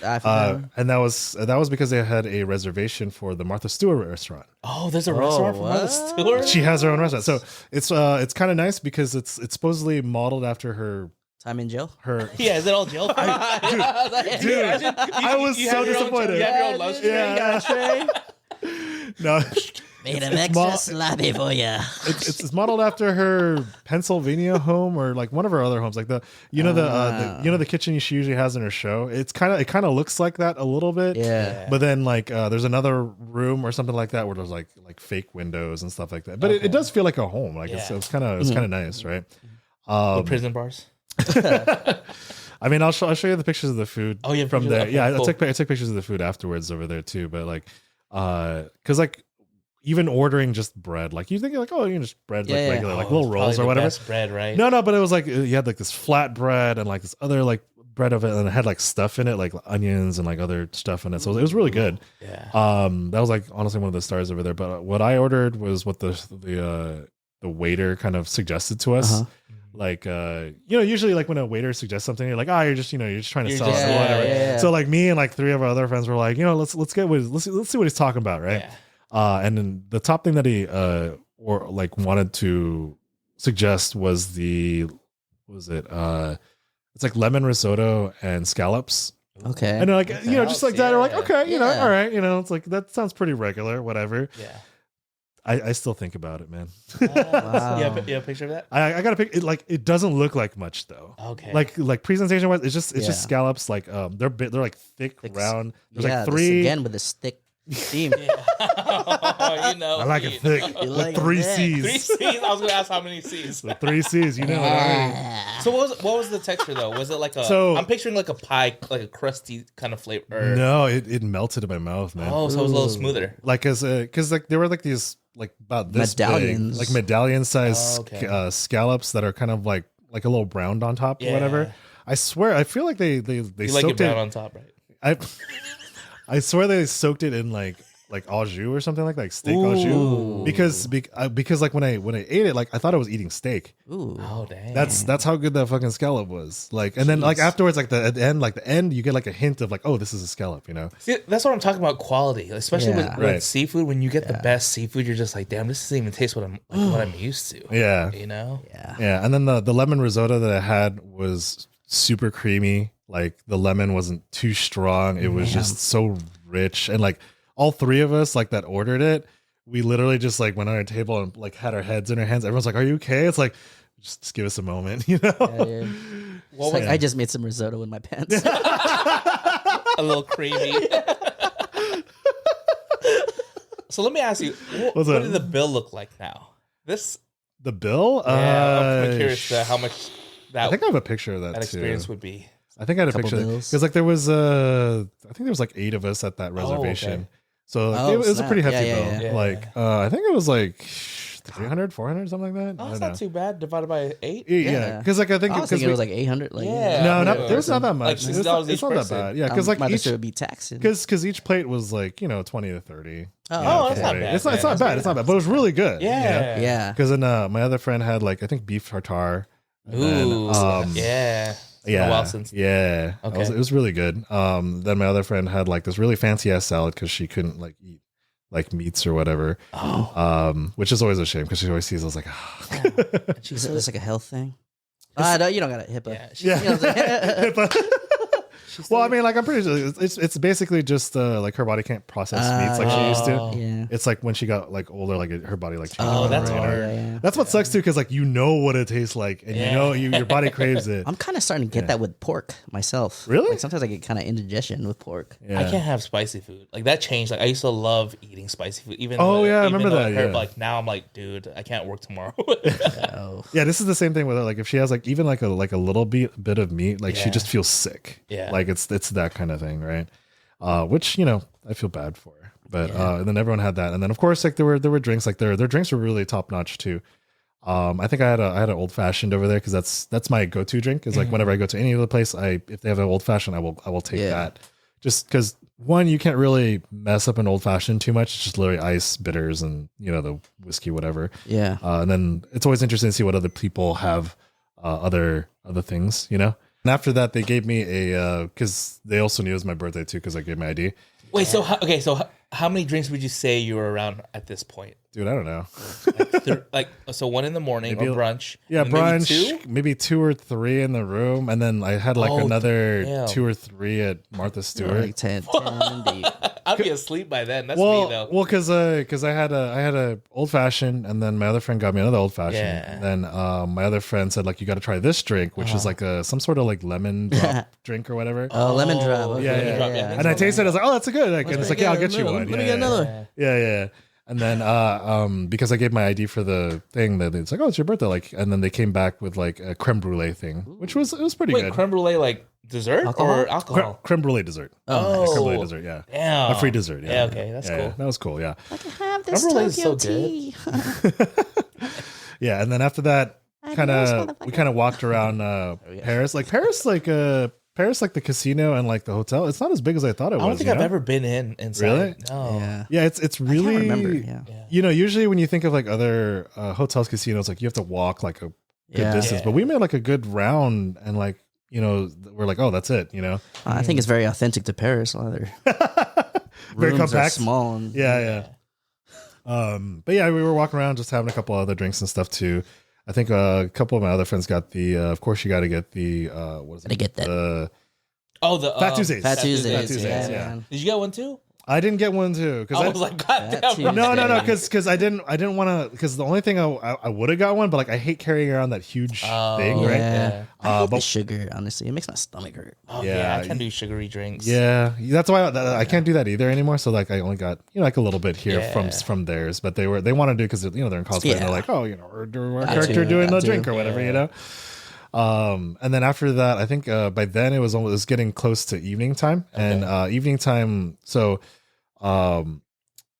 Yeah. And that was because they had a reservation for the Martha Stewart restaurant. Oh, there's a restaurant for Martha Stewart. She has her own restaurant, so it's kind of nice because it's supposedly modeled after her. Time in jail? Is it all jail? Dude, I was so disappointed. You have your own lunch tray? No. Made an extra sloppy for you. It's modeled after her Pennsylvania home or like one of her other homes, like the kitchen she usually has in her show. It kind of looks like that a little bit. Yeah. But then like there's another room or something like that where there's like fake windows and stuff like that. But it does feel like a home. Like it's kind of nice, right? The prison bars. I mean, I'll show you the pictures of the food from there. Okay, yeah, cool. I took pictures of the food afterwards over there too. But like, because like even ordering just bread, like you think like, oh, you can just bread like regular, like little rolls or whatever. Best bread, right? No, but it was like you had like this flat bread and like this other like bread of it, and it had like stuff in it, like onions and like other stuff in it. So it was really good. Yeah. That was like honestly one of the stars over there. But what I ordered was what the waiter kind of suggested to us. Like usually like when a waiter suggests something, you're like, you're just trying to sell us or whatever. Yeah. So like me and like three of our other friends were like, let's see what he's talking about, right? Yeah. And then the top thing that he wanted to suggest was it's like lemon risotto and scallops. Okay. And like just like that, they're like, okay, all right, it's like that sounds pretty regular, whatever. Yeah. I still think about it, man. Wow. You have a picture of that? I got a pic. It doesn't look like much though. Okay. Like presentation wise, it's just scallops. Like they're like thick, round. There's like three again with this thick theme. I like it thick with three C's. 3 C's. I was gonna ask how many C's. With 3 C's, So what was the texture though? Was it like I'm picturing like a pie, like a crusty kind of flavor. No, it melted in my mouth, man. Oh, so it was a little smoother. Like because like there were like these like about this medallions, big, like medallion size scallops that are kind of like a little browned on top or whatever. I swear, I feel like they you soaked like it brown on top, right? I swear they soaked it in like au jus or something like steak au jus because like when I ate it, like I thought I was eating steak. Ooh. Oh dang. That's how good that fucking scallop was. Like, and then like afterwards, like at the end, you get like a hint of like, oh, this is a scallop, See, that's what I'm talking about, quality, especially with seafood. When you get the best seafood, you're just like, damn, this doesn't even taste what I'm used to. Yeah. Yeah. And then the lemon risotto that I had was super creamy. Like the lemon wasn't too strong. It was just so rich. And like all three of us like that ordered it, we literally just like went on our table and like had our heads in our hands. Everyone's like, are you okay? It's like, just give us a moment, I just made some risotto in my pants. A little creamy. So let me ask you, what did the bill look like now? The bill? I'm curious how much that. I think I have a picture of that experience too. would be. I think I had a picture because like there was I think there was like 8 of us at that reservation. Okay. So like, it was a pretty hefty bill. Yeah. Like I think it was like 300, 400, something like that. Oh, that's not too bad. Divided by 8. Yeah, because like I think was thinking it was like 800. Like, it was not that much. Like it's not that bad. Yeah, because like each would be taxing. Because each plate was like 20 to 30. That's not bad. It's not bad. It's not bad, but it was really good. Yeah. Because then my other friend had like I think beef tartare. Ooh. Yeah. It's been a while since. Yeah. Okay. It was really good. Then my other friend had like this really fancy ass salad because she couldn't like eat like meats or whatever. Which is always a shame because she always sees us like, It's like a health thing. No, you don't got a HIPAA. Yeah. HIPAA. Well, I mean, like I'm pretty sure it's basically just like her body can't process meats like she used to. Yeah. It's like when she got like older, like her body like changed. Oh, that's right? hard. That's what sucks too, because like you know what it tastes like, and you know your body craves it. I'm kind of starting to get that with pork myself. Really? Like sometimes I get kind of indigestion with pork. Yeah. I can't have spicy food. Like that changed. Like I used to love eating spicy food. Even Oh, yeah, I even remember though that, it hurt, yeah. but, like now I'm like, dude, I can't work tomorrow. Oh. Yeah, this is the same thing with her. Like if she has like even like a little bit of meat, like she Yeah. just feels sick. Yeah. Like it's that kind of thing, right? Which I feel bad for her. But and then everyone had that, and then of course like there were drinks, like their drinks were really top notch too. I think I had an old fashioned over there because that's my go to drink. Is like whenever I go to any other place, if they have an old fashioned, I will take that. Just because one, you can't really mess up an old fashioned too much. It's just literally ice, bitters, and the whiskey, whatever. Yeah. And then it's always interesting to see what other people have, other things, And after that, they gave me because they also knew it was my birthday too, because I gave my ID. Wait, so how many drinks would you say you were around at this point? Dude, I don't know. So one in the morning or brunch. Yeah, and then brunch, maybe 2 or 3 in the room, and then I had like another damn. 2 or 3 at Martha Stewart. Like 10 deep. I'd be asleep by then. That's me though. Well, because I had a old fashioned, and then my other friend got me another old fashioned. Yeah. And then my other friend said like you got to try this drink, which is like some sort of like lemon drop drink or whatever. Oh, lemon drop. Okay. Yeah, lemon drop, yeah. And I tasted it. I was like, oh, that's a good. Like, and it's like, yeah, I'll get you one. Let me Yeah, get another. yeah. And then because I gave my ID for the thing, that it's like, oh, it's your birthday. Like, and then they came back with like a creme brulee thing, which was pretty Wait, good. creme brulee like dessert or alcohol? Creme brulee dessert. Oh. Creme brulee dessert. Yeah. Damn. A free dessert. Yeah. Yeah, okay, that's cool. That was cool. Yeah. I can have this Creme brulee is Tokyo so good. tea. Yeah. And then after that, we kind of walked around Paris. Like Paris, like the casino and like the hotel. It's not as big as I thought it was. I don't think I've ever been inside. Really? No. Yeah. Yeah, it's really. I can't remember. Yeah. Usually when you think of like other hotels, casinos, like you have to walk like a good distance. Yeah. But we made like a good round, and like we're like, oh, that's it. I think it's very authentic to Paris. All their Very rooms are compact. small. And, Yeah. But yeah, we were walking around just having a couple other drinks and stuff too. I think a couple of my other friends got the. Of course, you got to get the. What is it? Gotta get that. The The Fat Tuesdays. Fat Tuesdays. yeah. Man. Did you get one too? I didn't get one too I was like, God That damn. too. bro. no, because I didn't want to, because the only thing I would have got one, but like I hate carrying around that huge thing, right? Yeah. I hate the But sugar, honestly. It makes my stomach hurt. Oh, Yeah. yeah, I can't do sugary drinks. yeah, that's why I can't do that either anymore. So like I only got like a little bit here Yeah. from theirs, but they wanted to do because they're in cosplay and Yeah. they're like, oh, we're doing our I character too. doing I the too. drink or whatever, And then after that, I think by then it was getting close to evening time, and evening time. So, what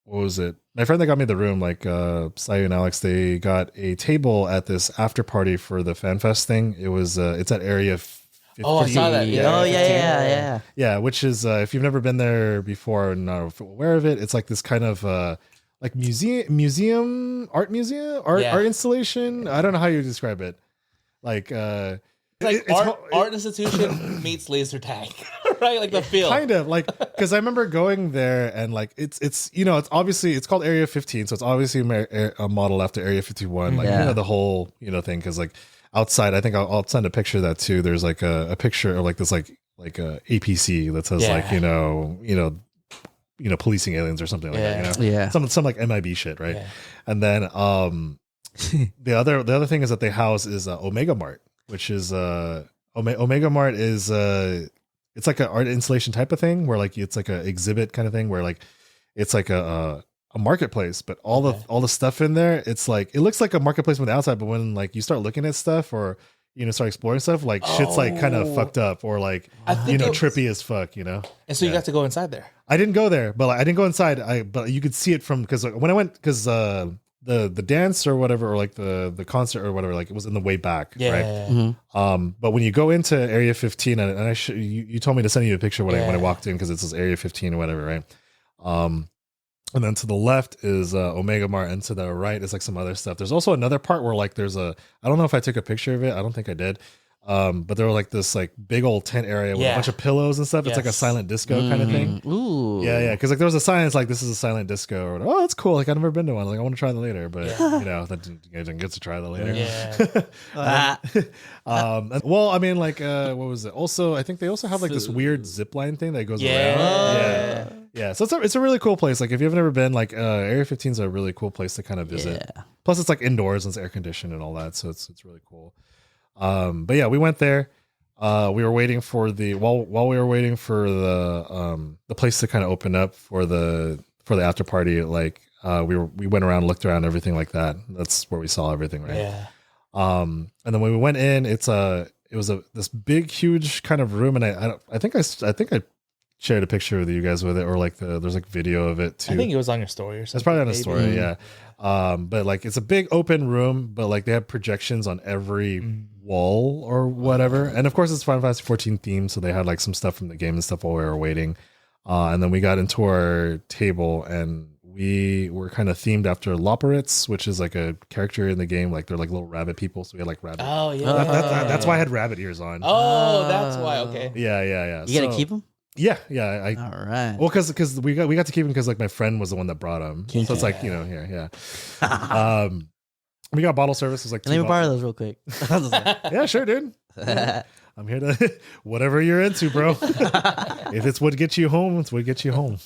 was it? My friend that got me the room, like Sayu and Alex, they got a table at this after party for the FanFest thing. It was it's at Area 15. Oh, I saw that. Yeah. Oh, yeah. Yeah, which is if you've never been there before and not aware of it, it's like this kind of like art installation. I don't know how you describe it. Like It's like art institution meets laser tag, right? Like the feel. kind of like, because I remember going there and like it's it's obviously it's called Area 15, so it's obviously a model after Area 51, like Yeah. the whole thing, because like outside, I think I'll send a picture of that too. There's like a picture of like this like a APC that says like policing aliens or something like that, Yeah. some like MIB shit, right? Yeah. And then the other thing is that they house is Omega Mart, which is Omega Mart is it's like an art installation type of thing where like it's like an exhibit kind of thing where like it's like a marketplace, but all the stuff in there, it's like it looks like a marketplace from the outside, but when like you start looking at stuff or start exploring stuff, like shit's like kind of fucked up or like I think trippy as fuck, And so you got to go inside there. I didn't go there, but like, I didn't go inside. But you could see it from, because when I went, because the dance or whatever, or like the concert or whatever, like it was in the way back, right? Mm-hmm. But when you go into Area 15, and you told me to send you a picture when I walked in, because it says Area 15 or whatever, right? And then to the left is Omega Mart, and to the right is like some other stuff. There's also another part where like there's I don't know if I took a picture of it. I don't think I did. But there were like this like big old tent area with a bunch of pillows and stuff. It's like a silent disco kind of thing. Ooh. Yeah. Because like there was a sign. It's like, this is a silent disco. Or, oh, that's cool. Like I've never been to one. Like I want to try that later. But you know, I didn't get to try that later. Well, I mean, like what was it? Also, I think they also have like this weird zip line thing that goes around. Yeah. So it's a really cool place. Like if you've never been, like Area 15 is a really cool place to kind of visit. Yeah. Plus it's like indoors and it's air conditioned and all that. So it's really cool. But yeah, we went there. We were waiting for while we were waiting for the place to kind of open up for the after party. Like we went around, looked around, everything like that. That's where we saw everything, right? Yeah. And then when we went in, it was this big, huge kind of room, and I think I shared a picture with you guys with it, or like there's like video of it too. I think it was on your story or something. It's probably on a story, yeah. But like it's a big open room, but like they have projections on every wall or whatever. And of course it's Final Fantasy 14 themed, so they had like some stuff from the game and stuff while we were waiting. And then we got into our table and we were kind of themed after Loporits, which is like a character in the game. Like they're like little rabbit people, so we had like rabbit. Oh yeah, that's why I had rabbit ears on. Oh, that's why. Okay. Yeah. You gotta keep them. Yeah. All right. Well, because we got to keep him because like my friend was the one that brought him, so it's like yeah. We got bottle service. It's like let me borrow those real quick. Yeah, sure, dude. I'm here to whatever you're into, bro. If it's what gets you home, it's what gets you home.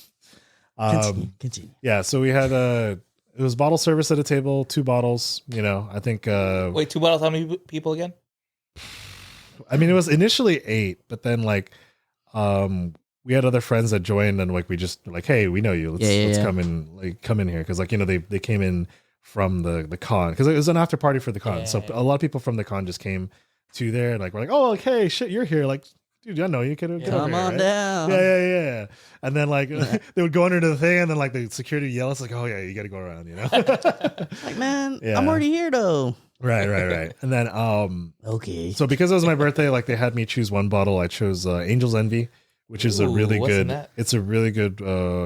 Continue. Yeah, so we had it was bottle service at a table, 2 bottles. You know, I think. Wait, 2 bottles? How many people again? I mean, it was initially 8, but then like. We had other friends that joined and like we just were like, hey, we know you, let's come in here, because like, you know, they came in from the con because it was an after party for the con, so a lot of people from the con just came to there and like we're like, oh, like, hey, shit, you're here, like, dude, I know you can come on right? down. Yeah. And then like they would go under the thing and then like the security yell, it's like, oh yeah, you got to go around, you know. Like, man, I'm already here though. Right. And then okay. So because it was my birthday, like they had me choose one bottle. I chose Angel's Envy, which is a really good. It's a really good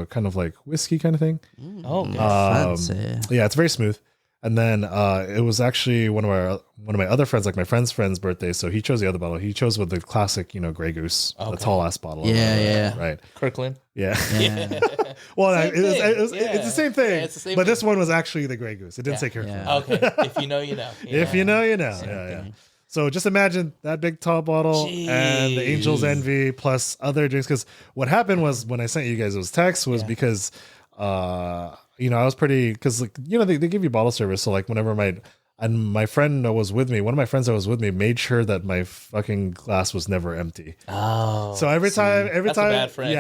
kind of like whiskey kind of thing. Fancy. Yeah, it's very smooth. And then it was actually one of my other friends, like my friend's birthday. So he chose the other bottle. He chose with the classic, you know, Grey Goose, the tall ass bottle. Yeah. Right. Kirkland. Yeah. Well, it's the same thing. Yeah, it's the same but this one was actually the Grey Goose. It didn't say Kirkland. Yeah. Okay. If you know, you know. Yeah. If you know, you know. Yeah. So just imagine that big tall bottle and the Angel's Envy plus other drinks. Because what happened was when I sent you guys those texts was because, you know, I was pretty, because like, you know, they give you bottle service. So like whenever my friend that was with me, one of my friends that was with me made sure that my fucking glass was never empty. Oh. So every time, that's a bad friend.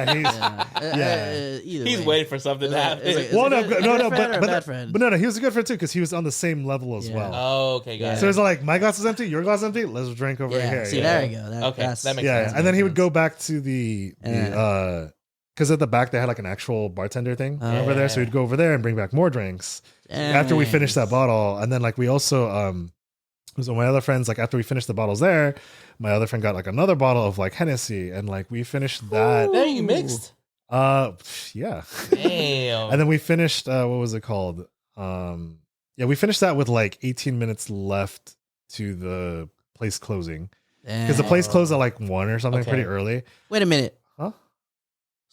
Yeah, he's waiting for something to happen. But no, he was a good friend too because he was on the same level as well. Oh, okay, got it. So it's like my glass is empty, your glass is empty. Let's drink over here. See, there you go. That makes sense. And then he would go back to the because at the back they had like an actual bartender thing over there, so he'd go over there and bring back more drinks after we finished that bottle. And then like we also so my other friends, like after we finished the bottles there, my other friend got like another bottle of like Hennessy, and like we finished that. There you mixed. Yeah. Damn. And then we finished what was it called? We finished that with like 18 minutes left to the place closing, because the place closed at like 1 or something, pretty early. Wait a minute. Huh?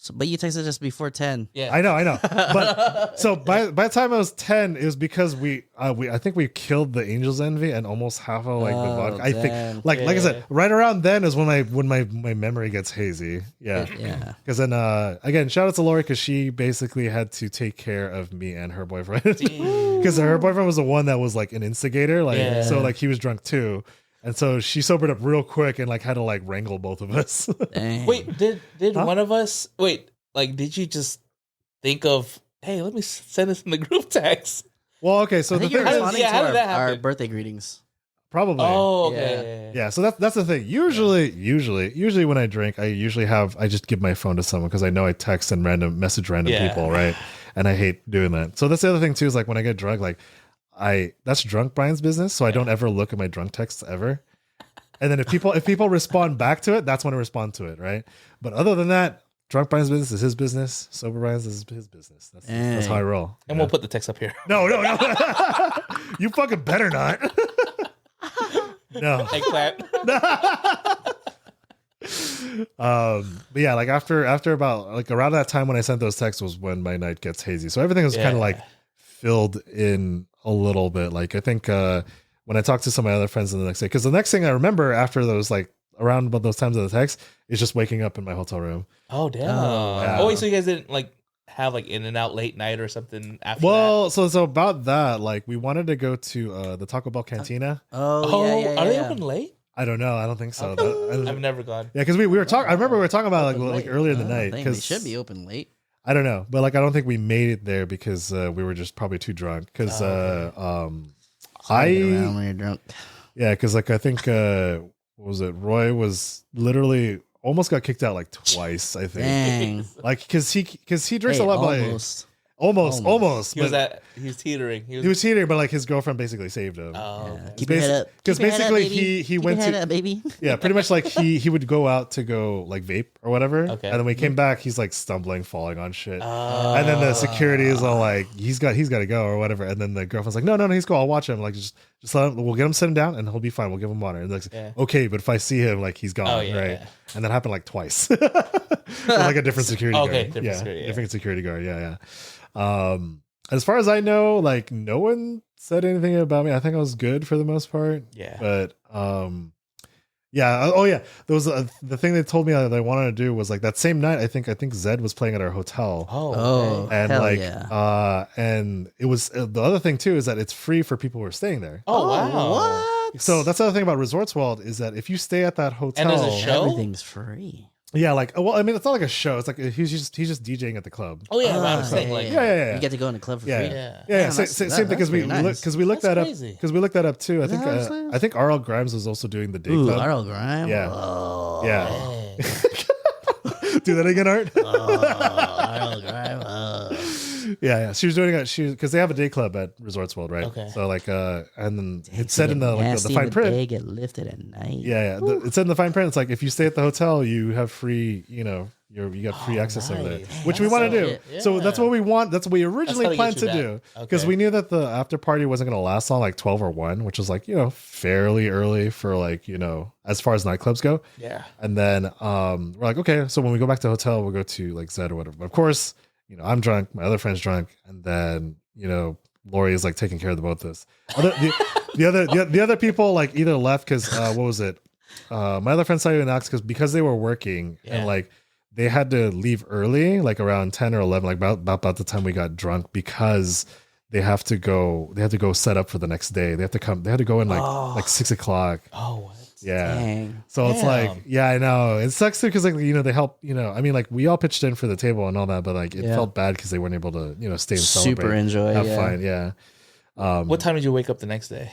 So, but you texted just before 10. Yeah, I know. But so by the time I was 10, it was because I think we killed the Angel's Envy and almost half of like the vodka. I think like I said, right around then is when my memory gets hazy. Yeah. Because then again, shout out to Lori because she basically had to take care of me and her boyfriend because her boyfriend was the one that was like an instigator. Like so like he was drunk too. And so she sobered up real quick and like had to like wrangle both of us. Wait, did one of us did you just think of, hey, let me send this in the group text? Well, okay, so the thing is, how did that happen? Our birthday greetings. Probably. Oh, okay. Yeah, so that's the thing. Usually when I drink, I just give my phone to someone because I know I text and message random people, right? And I hate doing that. So that's the other thing too, is like when I get drunk, like that's drunk Brian's business, so I don't ever look at my drunk texts ever. And then if people respond back to it, that's when I respond to it, right? But other than that, drunk Brian's business is his business. Sober Brian's is his business. That's how I roll. And we'll put the text up here. No. You fucking better not. No. Eggplant. But yeah, like after about like around that time when I sent those texts was when my night gets hazy. So everything was kind of like filled in a little bit. Like I think when I talked to some of my other friends the next day, because the next thing I remember after those like around about those times of the text is just waking up in my hotel room. Oh damn! Yeah. Oh wait, so you guys didn't like have like in and out late night or something after Well, so about that, like we wanted to go to the Taco Bell Cantina. that? Oh, yeah, are they yeah. open late? I don't know. I don't think so. I've never gone. Yeah, because we were talking. I remember we were talking about Open like late. earlier in the Oh, night dang, because they should be open late. I don't know, but like I don't think we made it there because we were just probably too drunk. Because Get around when you're drunk. yeah, because like I think what was it? Roy was literally almost got kicked out like twice. I think Dang. like because he drinks Hey, a lot, but almost. He was but he's teetering. he was cheating, but like his girlfriend basically saved him. Oh, Yeah. okay. Keep your head up. Because Keep your head up, basically baby. he Keep went your head to up, baby. yeah, pretty much like he would go out to go like vape or whatever. Okay. And then when he came back, he's like stumbling, falling on shit. Oh. And then the security is all like, he's got to go or whatever. And then the girlfriend's like, no, he's cool. I'll watch him. Like just let him, we'll get him sitting down and he'll be fine. We'll give him water. And like, okay, but if I see him, like he's gone, Oh, yeah, right? yeah. And that happened like twice. With, like a different security guard. Different security, yeah. Different security guard. Yeah. As far as I know, like no one said anything about me. I think I was good for the most part. Yeah. But yeah. Oh yeah. There was the thing they told me that they wanted to do was like that same night. I think Zed was playing at our hotel. Oh, okay. And hell like, yeah. and it was the other thing too is that it's free for people who are staying there. Oh, wow. What? So that's the other thing about Resorts World is that if you stay at that hotel, And there's a show? Everything's free. yeah, like well, I mean, it's not like a show. It's like he's just DJing at the club. Oh yeah, Ah, I'm saying like Yeah. You get to go in the club for Yeah. free. yeah. Yeah, Damn, same that's thing because we pretty nice. looked That's that crazy. up because we looked that up too. I Is that think how it's done? I think R.L. Grimes was also doing the day Ooh, club. Arl Grime. Yeah. Oh. Yeah. Hey. Do that again, Art. Arl Grime. Yeah. She was doing it. Because they have a day club at Resorts World, right? Okay. So like, and then it said in the fine print. They get lifted at night. Yeah. It said in the fine print. It's like if you stay at the hotel, you have free. You got free access over there, nice. which we want to do. Yeah. So that's what we want. That's what we originally how they planned get to you do back. because Okay. we knew that the after party wasn't going to last on like 12 or 1, which is like fairly early for like as far as nightclubs go. Yeah. And then we're like, okay, so when we go back to the hotel, we'll go to like Zed or whatever. But of course, I'm drunk, my other friend's drunk, and then Lori is like taking care of both this. The other people like either left because what was it? My other friend Sayu and Alex because they were working and like they had to leave early, like around 10 or 11, like about the time we got drunk because they have to go set up for the next day. They had to go in like 6 o'clock. Oh, what? Yeah. Dang. So it's like, Damn. yeah, I know. It sucks too because like they help. I mean, like we all pitched in for the table and all that, but like it felt bad because they weren't able to stay and celebrate, Super enjoy. have Yeah. fun. Yeah. What time did you wake up the next day?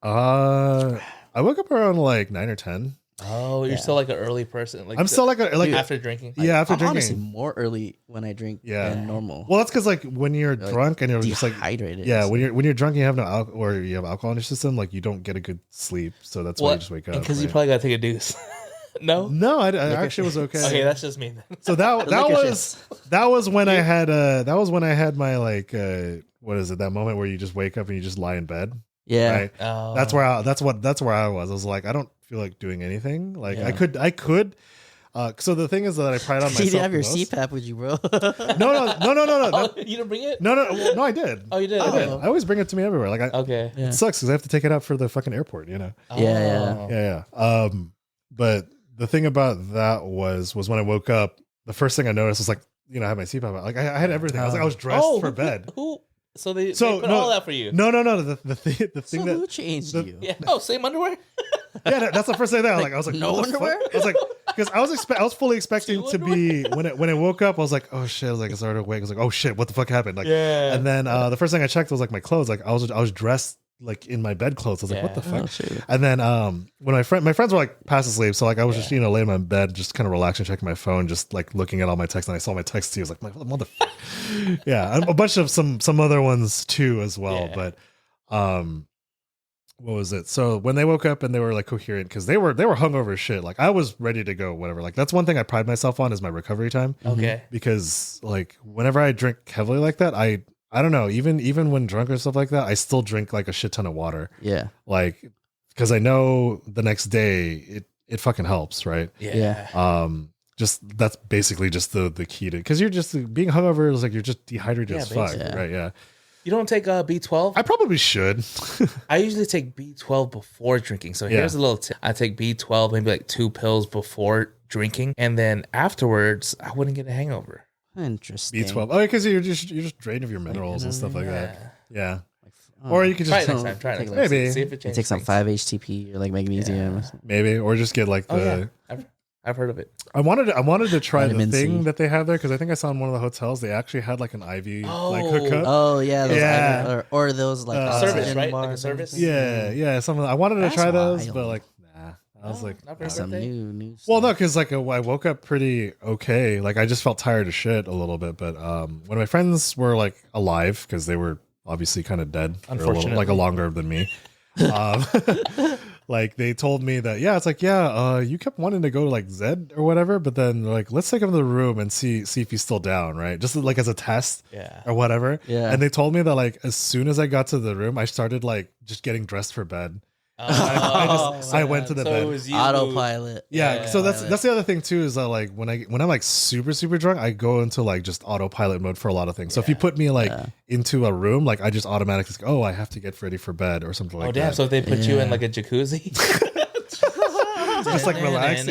I woke up around like 9 or 10. Oh, you're still like an early person. Like I'm still like after drinking. yeah, after I'm drinking. honestly more early when I drink than normal. Well, that's because like when you're Like, drunk and you're just like dehydrated. yeah, when you're drunk and you have no alcohol or you have alcohol in your system, like you don't get a good sleep. So that's why you just wake up. Because you right? probably got to take a deuce. No? No, I actually was okay. Okay, that's just me then. So that liquor was when I had my like what is it, that moment where you just wake up and you just lie in bed. Yeah. Right. Oh. That's where I was. I was like, I don't feel like doing anything. Like Yeah. I could. So the thing is that I pride on myself. You didn't have your the most. CPAP with you, bro. No. Oh, you didn't bring it? No, I did. Oh, you did? I did. Oh. I always bring it to me everywhere. Like, Okay. Yeah. it sucks because I have to take it out for the fucking airport. Yeah. Yeah. But the thing about that was when I woke up, the first thing I noticed was like, I had my CPAP. Like, I had everything. I was dressed for bed. Who? So they put all that for you? No. The thing So that who changed the- you? Yeah. Oh, same underwear? yeah, that's the first thing that I was like, no what the fuck? underwear? I was like, because I was fully expecting Two to be when I woke up, I was like, oh shit, I was like, I started awake. I was like, oh shit, what the fuck happened? Like, Yeah. And then the first thing I checked was like my clothes. Like I was dressed like in my bed clothes. I was like, what the fuck? Oh, shit. And then when my friends were like past asleep, so like I was just laying in my bed, just kind of relaxing, checking my phone, just like looking at all my texts, and I saw my text to you. I was like, my motherfucker. Yeah, and a bunch of some other ones too as well. Yeah. But what was it? So when they woke up and they were like coherent because they were hungover as shit. Like I was ready to go, whatever. Like that's one thing I pride myself on is my recovery time. Okay. Because like whenever I drink heavily like that, I don't know, even when drunk or stuff like that, I still drink like a shit ton of water. Yeah. Like because I know the next day it fucking helps, right? Yeah. Just that's basically just the key to, because you're just being hungover is like you're just dehydrated as fuck, basically. right? Yeah. You don't take B12? I probably should. I usually take B12 before drinking. So here's a little tip. I take B12, maybe like 2 pills before drinking, and then afterwards I wouldn't get a hangover. Interesting. B12. Oh, because you're just drained of your minerals and stuff like that. Yeah. Or you could Try just it next time. Try it next time. maybe See if it You changes. take some things. 5-HTP or like magnesium. maybe, or just get like the. Oh, yeah. I've heard of it. I wanted to try Vitamin the thing C. that they have there, because I think I saw in one of the hotels they actually had like an IV like hookup. Oh yeah, those Yeah. or those like Service, oxygen right? Like a bars. service? Yeah, something. I wanted to That's try those, wild. but like, nah. I was like, not for Some birthday? new. well, no, stuff. because like I woke up pretty okay. Like I just felt tired as shit a little bit. But when my friends were like alive, because they were obviously kind of dead, for a little, Unfortunately. like a longer than me. Like they told me that you kept wanting to go to like Zed or whatever, but then like let's take him to the room and see if he's still down, right? Just like as a test, Yeah. or whatever. Yeah. And they told me that like as soon as I got to the room, I started like just getting dressed for bed. I went to the bed. It was you. Autopilot. Yeah, so that's the other thing too, is that like when I'm like super drunk, I go into like just autopilot mode for a lot of things. So if you put me like into a room, like I just automatically go, oh, I have to get ready for bed or something like Oh damn! that. So if they put you in like a jacuzzi, just like relax,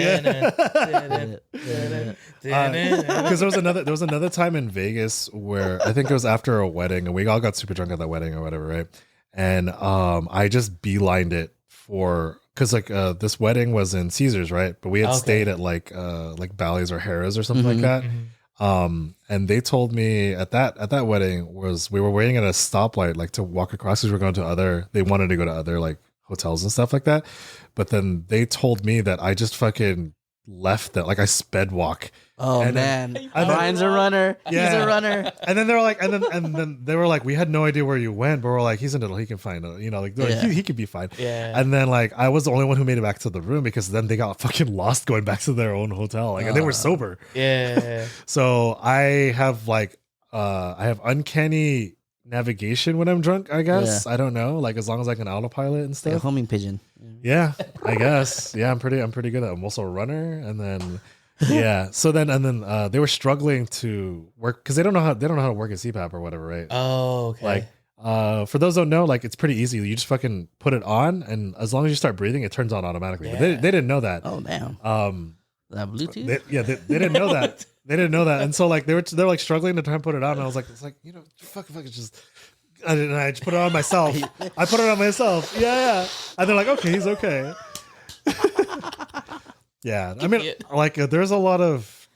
Because there was another time in Vegas where I think it was after a wedding, and we all got super drunk at that wedding or whatever, right? And I just beelined it because like this wedding was in Caesars, right? But we had stayed at like Bally's or Harrah's or something like that. And they told me at that wedding was we were waiting at a stoplight like to walk across, because we were going to they wanted to go to other like hotels and stuff like that. But then they told me that I just fucking left that, like I sped walk. Oh And man, then- Brian's a runner. Yeah. He's a runner. And then they were like, and then they were like, we had no idea where you went, but we're like, he's in Italy, he can find it, like, they're like, Yeah. he could be fine. Yeah. And then like I was the only one who made it back to the room, because then they got fucking lost going back to their own hotel, like, and they were sober. yeah. So I have uncanny navigation when I'm drunk, I guess. I don't know, like as long as I can autopilot and Like a stuff. homing pigeon. Yeah, I guess. Yeah, I'm pretty good at it. I'm also a runner, and then yeah. So then they were struggling to work because they don't know how to work a CPAP or whatever, right? Oh, okay. Like, for those who don't know, like it's pretty easy. You just fucking put it on, and as long as you start breathing, it turns on automatically. But they didn't know that. Oh damn. That Bluetooth. They didn't know that. They didn't know that, and so like they're like struggling to try and put it on. And I was like, fuck, just. And I just put it on myself. I put it on myself. Yeah. And they're like, okay, he's okay. Yeah. I mean, like, there's a lot of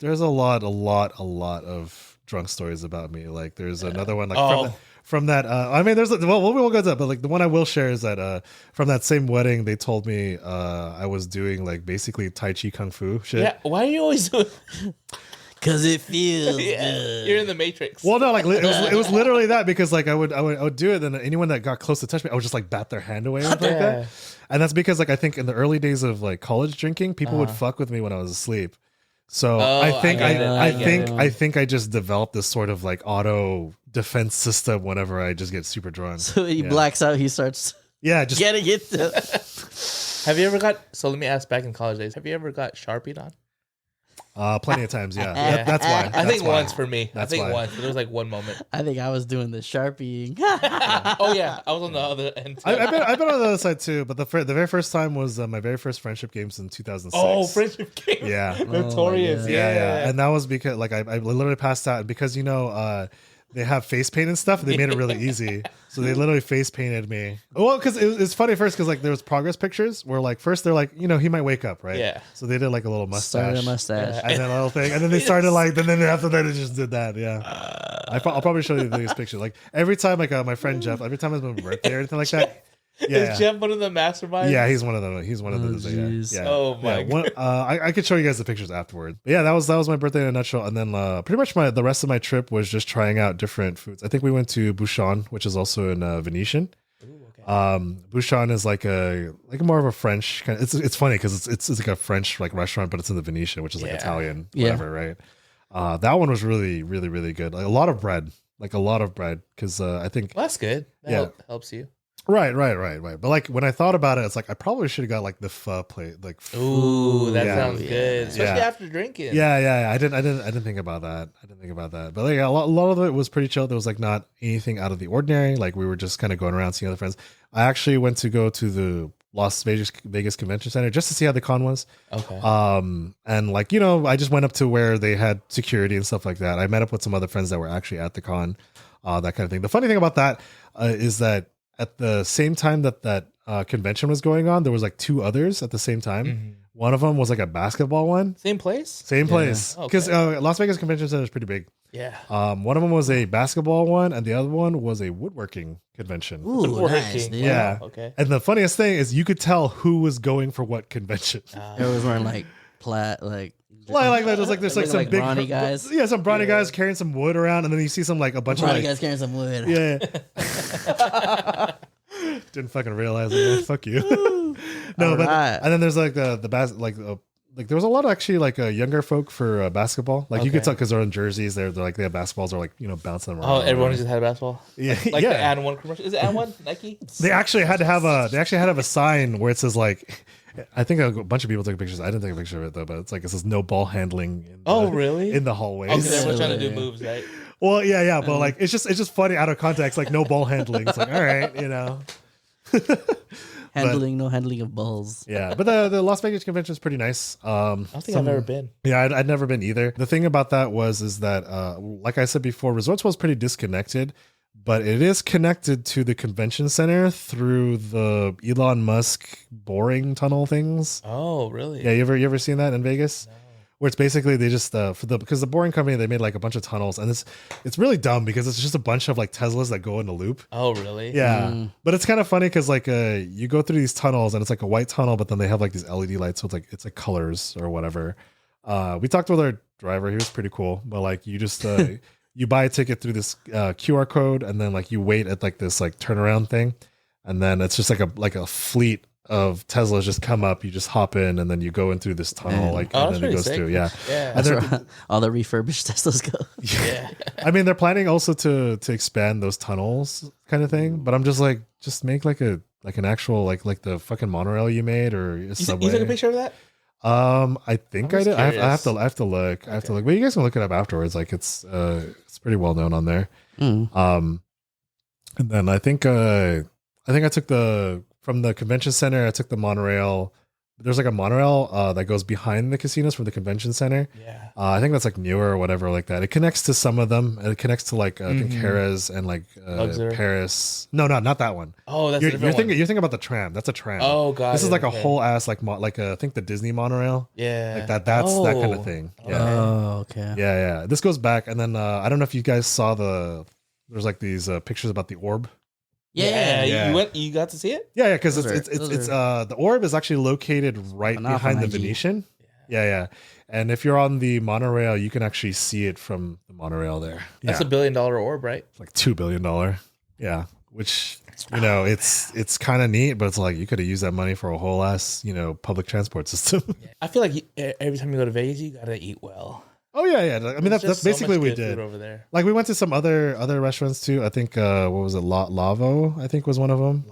drunk stories about me. Like, there's another one, like, from that. I mean, we won't go to that, but like the one I will share is that from that same wedding, they told me I was doing like basically Tai Chi Kung Fu shit. Yeah. Why are you always doing? Cause it feels Yeah. good. You're in the Matrix. Well, no, like it was literally that, because like I would do it, and anyone that got close to touch me, I would just like bat their hand away like that. And that's because like I think in the early days of like college drinking, people would fuck with me when I was asleep. So I think I think I just developed this sort of like auto defense system whenever I just get super drunk. So he blacks out. He starts Just getting it. Have you ever got? So let me ask. Back in college days, have you ever got Sharpied on? plenty of times. Yeah, Yeah. That's why. I think That's why. once for me. That's I think why. once. There was like one moment. I think I was doing the Sharpie. Oh yeah, I was on the other end. Too. I've been on the other side too, but the very first time was my very first friendship games in 2006. Oh, friendship game. Yeah. Notorious. God. Yeah. And that was because like I literally passed out, and because they have face paint and stuff, they made it really easy. So they literally face painted me. Well, because it's funny first, because like there was progress pictures where like first they're like, he might wake up, right? Yeah. So they did like a little mustache. Started a mustache. And then a little thing, and then they started like, then after that, they just did that. Yeah, I'll probably show you these pictures. Like every time, like my friend Jeff, every time it's my birthday or anything like that. Yeah, Is Jeff one of the masterminds? yeah, he's one of them. He's one of those. jeez. Yeah. Oh, my God. I could show you guys the pictures afterward. But yeah, that was my birthday in a nutshell. And then pretty much the rest of my trip was just trying out different foods. I think we went to Bouchon, which is also in Venetian. Bouchon is like more of a French kind of, it's funny because it's like a French like restaurant, but it's in the Venetian, which is like Italian, whatever, right? That one was really, really, really good. Like a lot of bread, because I think Well, that's good. That helps you. Right. But like when I thought about it, it's like I probably should have got like the pho plate. Like, Ooh, that yeah. sounds good, especially Yeah. after drinking. Yeah. I didn't think about that. But like a lot of it was pretty chill. There was like not anything out of the ordinary. Like we were just kind of going around seeing other friends. I actually went to go to the Las Vegas Convention Center just to see how the con was. Okay. And like, you know, I just went up to where they had security and stuff like that. I met up with some other friends that were actually at the con, that kind of thing. The funny thing about that is that at the same time that convention was going on, there was like two others at the same time. Mm-hmm. One of them was like a basketball one. Same place? Same place. Because Las Vegas Convention Center is pretty big. Yeah. One of them was a basketball one, and the other one was a woodworking convention. Ooh, nice, dude. Yeah. Okay. And the funniest thing is you could tell who was going for what convention. They was wearing like plaid, like there's like some big brawny guys. Yeah, some brawny guys carrying some wood around, and then you see some like a bunch Brawny of like, guys carrying some wood. yeah. Didn't fucking realize it. Man. Fuck you. No, but Alright. and then there's like the like there was a lot of actually like younger folk for basketball. Like you could tell because they're in jerseys. They're like they have basketballs or like you know bouncing them around. Oh, everyone just had a basketball. Yeah, Like yeah. the Ad One commercial. Is it Ad One Nike? They actually had to have a sign where it says like. I think a bunch of people took pictures. I didn't take a picture of it though, but it's like it says no ball handling. Really? In the hallways. Okay, everyone's trying to do moves, right? Well, yeah, but like it's just funny out of context. Like no ball handling. It's like all right, you know. No handling of balls. Yeah, but the Las Vegas convention is pretty nice. I don't think I've ever been. Yeah, I'd never been either. The thing about that is that like I said before, Resorts was pretty disconnected, but it is connected to the convention center through the Elon Musk boring tunnel things. Oh, really? Yeah, you ever seen that in Vegas? No. Where it's basically they just because the boring company, they made like a bunch of tunnels, and it's really dumb because it's just a bunch of like Teslas that go in a loop. Oh, really? Yeah, but it's kind of funny because like you go through these tunnels and it's like a white tunnel, but then they have like these LED lights, so it's like colors or whatever. We talked with our driver; he was pretty cool. But like you just you buy a ticket through this QR code, and then like you wait at like this like turnaround thing, and then it's just like a fleet of Teslas just come up. You just hop in, and then you go in through this tunnel, like and then it goes through. Yeah, yeah. And all the refurbished Teslas go. Yeah, I mean they're planning also to expand those tunnels, kind of thing. But I'm just like, just make like an actual like the fucking monorail you made or a subway. You took a picture of that? I think I did. I have to look. Okay. I have to look. But you guys can look it up afterwards. Like it's pretty well known on there. And then I think I took from the convention center. I took the monorail. There's like a monorail that goes behind the casinos from the convention center. Yeah. I think that's like newer or whatever like that. It connects to some of them. It connects to like I think Harrah's and like Paris. No, not that one. Oh, that's you're thinking about the tram. That's a tram. Oh god. This is like a whole ass like I think the Disney monorail. Yeah. Like that. That's that kind of thing. Yeah. Oh, okay. Yeah. This goes back, and then I don't know if you guys saw there's like these pictures about the orb. Yeah. You got to see it? Yeah, because it's the orb is actually located right behind the Venetian. Yeah. And if you're on the monorail, you can actually see it from the monorail there. That's $1 billion orb, right? It's like $2 billion. Yeah. Which, you know, it's kind of neat, but it's like you could have used that money for a whole ass, you know, public transport system. I feel like every time you go to Vegas, you gotta eat well. Oh yeah. I mean, that's basically what we did over there. Like we went to some other restaurants too. I think what was it? Lavo, I think was one of them.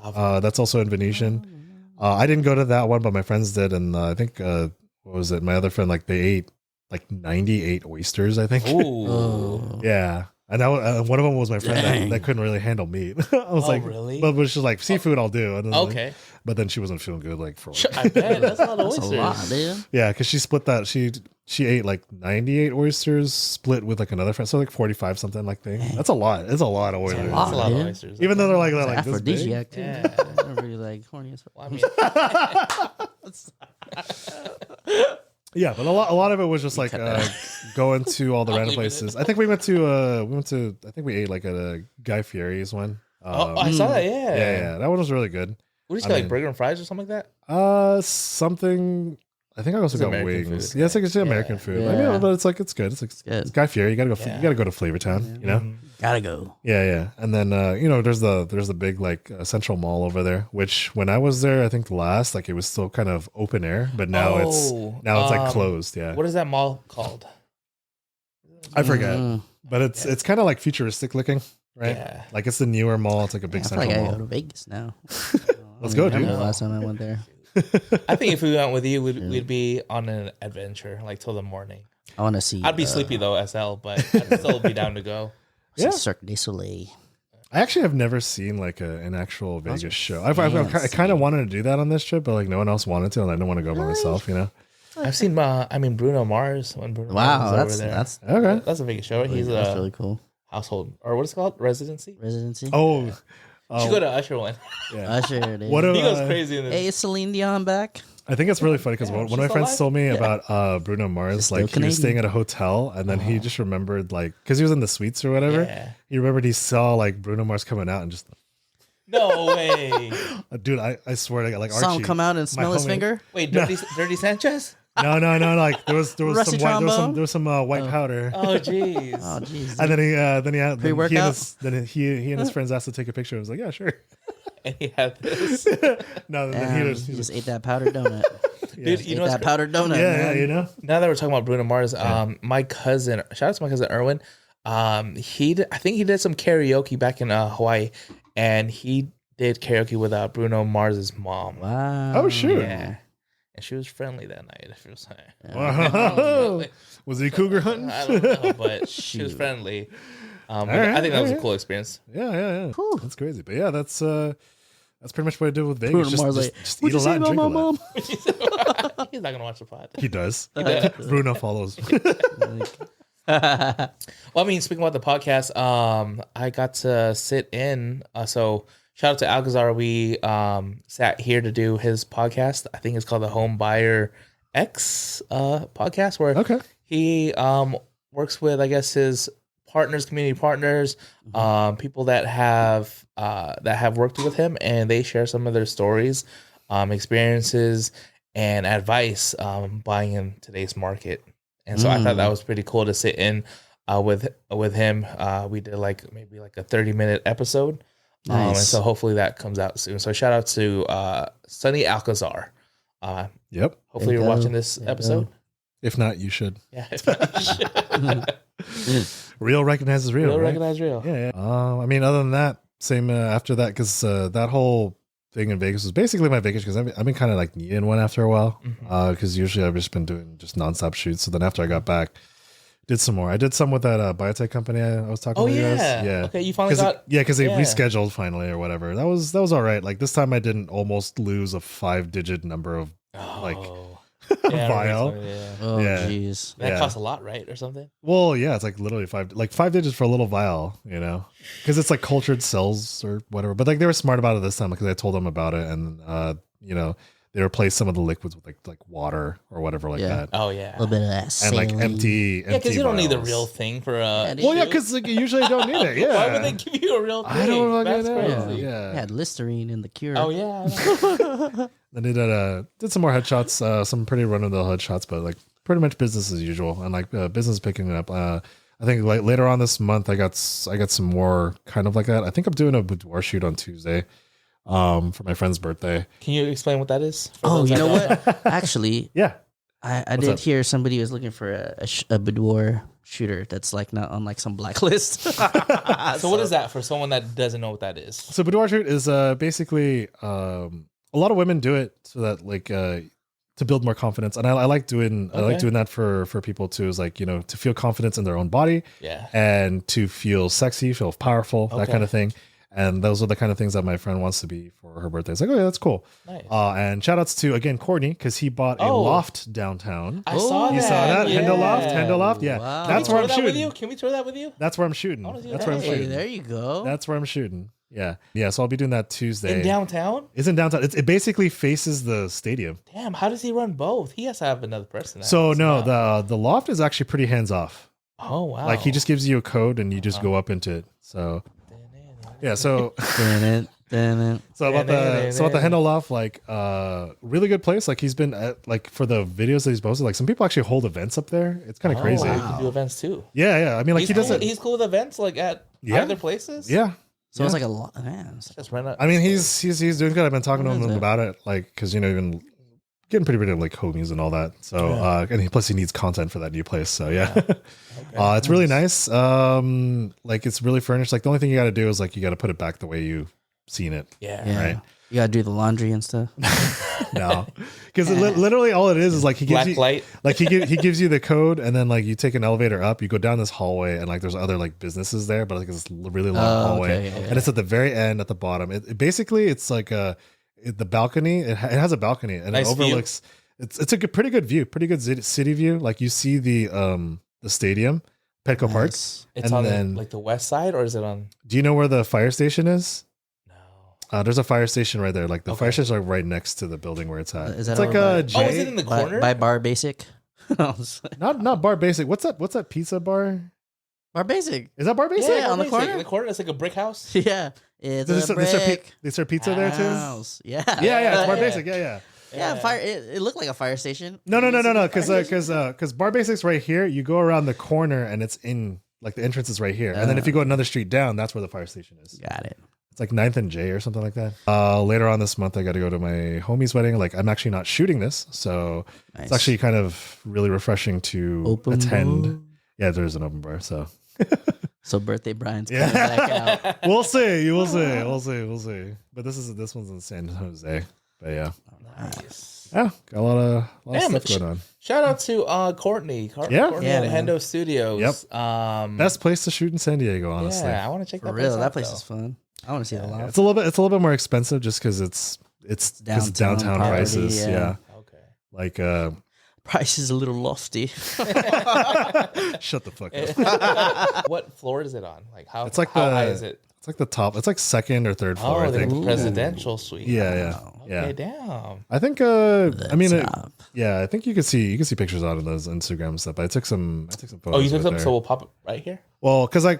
That's also in Venetian. I didn't go to that one, but my friends did, and I think what was it? My other friend, like they ate like 98 oysters. I think. Ooh. Yeah. And one of them was my friend that couldn't really handle meat. I was like, really? But was just like seafood, I'll do. And okay. Like, but then she wasn't feeling good. Like for I bet that's a lot of oysters. That's a lot, dude. Yeah, because she split that. She ate like 98 oysters, split with like another friend, so like 45 something like thing. That's a lot. It's a lot of oysters. That's a lot of oysters. Even though they're like It's this big. aphrodisiac too. Yeah. Everybody like horny as fuck. Well, I mean, Yeah, but a lot of it was just like going to all the random places. I think we went to I think we ate like at a Guy Fieri's one. I saw that. Yeah, that one was really good. What did you get, like burger and fries or something like that? Something. I think I also got American wings. food. Yeah, it's like it's American food. Yeah. I mean, but it's like it's good. It's Guy Fieri. You gotta go. You gotta go to Flavortown. You know. Gotta go. Yeah. And then you know, there's the big like Central Mall over there. Which when I was there, I think last like it was still kind of open air, but now it's like closed. Yeah. What is that mall called? I forget, but it's kind of like futuristic looking. right? Yeah. Like it's the newer mall. It's like a big I feel like central I gotta mall. go to Vegas now. Let's go, I don't dude. know the last time I went there. I think if we went with you, we'd be on an adventure like till the morning. I want to see. I'd be sleepy though as hell, but I'd still be down to go. Yeah. Cirque du Soleil. I actually have never seen like an actual Vegas show. I fancy. kind of wanted to do that on this trip, but like no one else wanted to, and I didn't want to go by myself. You know. I've seen, Bruno Mars when Bruno Wow, Mars was over there. that's Okay. That's a big show. He's that's a really cool. household, or what is it called? Residency? Residency. Oh. You should go to Usher one. Yeah. Usher. Dude. What? He goes crazy in this. Hey, is Celine Dion back? I think it's really funny because one of my she's friends alive? told me about Bruno Mars. still Like he was Canadian. staying at a hotel, and then he just remembered, like, because he was in the suites or whatever. Yeah. He remembered he saw like Bruno Mars coming out, and just, No way. dude, I swear to God, like Saw Archie him come out and smell his homie- finger. Wait, Dirty Sanchez? No, like there was Rusty some white, trombone? there was some white powder. Oh, jeez. Oh, jeez. And then Pre-workout? he and his friends asked to take a picture. I was like, yeah, sure. And he had this. No, then Damn, he he was just ate that powdered donut. Dude, you Ate know what's that powdered donut. yeah, man. you know. Now that we're talking about Bruno Mars, my cousin, shout out to my cousin Erwin. I think he did some karaoke back in Hawaii, and he did karaoke with Bruno Mars's mom. Wow. Oh, shoot. Yeah, and she was friendly that night. If it was, Wow. Was he cougar hunting? I don't know, but she was friendly. But I think that was a cool experience. Yeah. Whew. That's crazy. But yeah, that's pretty much what I did with Vegas. Bruno Just, Mars just, like, just "What'd eat a you say lot and about drink a my lot. mom?" He's not gonna watch the pod. He does. Yeah. Bruno follows. Well, I mean, speaking about the podcast, I got to sit in. So shout out to Alcazar. We sat here to do his podcast. I think it's called the Home Buyer X podcast, where Okay. he works with, I guess, his partners, community partners, people that have worked with him, and they share some of their stories, experiences, and advice buying in today's market. And so I thought that was pretty cool to sit in with him. We did maybe a 30-minute episode. And Nice. so hopefully that comes out soon. So shout out to Sunny Alcazar. Yep. Hopefully you're There you go. watching this There you episode. If not, you should. Yeah. Real recognizes real. Real right? recognize real. Yeah. I mean, other than that, same after that, because that whole thing in Vegas was basically my vacation, because I've been kind of like needing one after a while, because usually I've just been doing just nonstop shoots. So then after I got back, did some more. I did some with that biotech company I was talking Oh to you guys. yeah. Yeah. Okay, you finally got. Because they yeah. rescheduled finally or whatever. That was all right. Like this time I didn't almost lose a 5-digit number of like Yeah, vial. Yeah. Oh, Yeah. jeez. That Yeah. costs a lot, right, or something? Well, yeah, it's like literally 5 digits for a little vial, you know, because it's like cultured cells or whatever. But like they were smart about it this time because I told them about it, and you know, they replaced some of the liquids with like water or whatever like Yeah. that, Oh yeah. A little bit of that. and like saline. empty. Yeah, because you don't need the vials. real thing for Well, yeah, because like, you usually don't need it. Yeah. Why would they give you a real thing? I don't That's fucking know. crazy. Yeah. Had Listerine in the cure. Oh yeah. I know. Then they did some more headshots, some pretty run-of-the-mill headshots, but like pretty much business as usual, and like business picking it up. I think like later on this month, I got some more kind of like that. I think I'm doing a boudoir shoot on Tuesday, for my friend's birthday. Can you explain what that is? for Oh, those you that know don't what? Actually, Yeah. I did up? hear somebody was looking for a boudoir shooter that's like not on like some blacklist. So what is that for someone that doesn't know what that is? So boudoir shoot is basically a lot of women do it so that like to build more confidence, and I like doing that for people too. Is like, you know, to feel confidence in their own body, Yeah. and to feel sexy, feel powerful, that Okay. kind of thing. And those are the kind of things that my friend wants to be for her birthday. It's like, oh yeah, that's cool. Nice. And shout outs to again Courtney, because he bought a Oh. loft downtown. I saw that. You saw that? Yeah. Hendo Loft? Yeah. Wow. That's Can where we I'm tour that with shooting. you? Can we tour that with you? That's where I'm shooting. I wanna see That's that. where I'm Hey, shooting. there you go. That's where I'm shooting. Yeah. Yeah. So I'll be doing that Tuesday. In downtown? It's in downtown. It basically faces the stadium. Damn, how does he run both? He has to have another person. that So helps no, him out. the loft is actually pretty hands off. Oh wow. Like he just gives you a code and you just go up into it. So yeah. So Damn it. so about the Hendo Loft, like really good place. Like he's been at, like for the videos that he's posted, like some people actually hold events up there. It's kind of crazy. Wow. You can do events too. Yeah. I mean, like He's he does cool, it. he's cool with events like at Yeah. other places. Yeah. So it's like a lot, man. Just run up. I mean, he's doing good. I've been talking to What him is it? about it, like because you know even getting pretty rid of like homies and all that. So and plus he needs content for that new place. So yeah, it's really nice. Like it's really furnished. Like the only thing you got to do is like you got to put it back the way you've seen it. Right. You gotta do the laundry and stuff. No, because literally all it is like he gives Black you light. like he gives you the code, and then like you take an elevator up, you go down this hallway, and like there's other like businesses there, but like it's a really long hallway, and it's at the very end at the bottom. It basically it's like the balcony. It has a balcony, and Nice it overlooks. View. It's a pretty good view, pretty good city view. Like you see the stadium, Petco Park. It's and on then, like the west side, or is it on? Do you know where the fire station is? There's a fire station right there. Like the fire stations are right next to the building where it's at. Is that it's like a is it in the corner? By Bar Basic? not Bar Basic. What's that pizza bar? Bar Basic. Is that Bar Basic? Yeah, on the corner. In the corner, it's like a brick house. Yeah, it's they serve pizza there too. Yeah, It's Bar Basic. Yeah. Fire. It looked like a fire station. No. Because Bar Basic's right here. You go around the corner and it's in like the entrance is right here, and then if you go another street down, that's where the fire station is. Got it. It's like 9th and J or something like that. Later on this month, I got to go to my homie's wedding. Like, I'm actually not shooting this, so it's actually kind of really refreshing to attend. Bar? Yeah, there is an open bar, so. So birthday Brian's coming back out. We'll see. We'll see. But this one's in San Jose. But yeah. Nice. Yeah, got a lot of stuff going on. Shout out to Courtney. Courtney at Hendo Studios. Yep. Best place to shoot in San Diego, honestly. Yeah, I want to check For that real, place out. That place is fun. I want to see the loft. It's a little bit more expensive just because it's downtown prices. Yeah. Okay. Like price is a little lofty. Shut the fuck up. What floor is it on? Like how high is it? It's like the top. It's like second or third floor. I think. The presidential suite. Yeah. Okay, damn. I think. I think you could see pictures out of those Instagram and stuff. I took some photos. Oh, you took some, so we'll pop it right here. Well, because I'm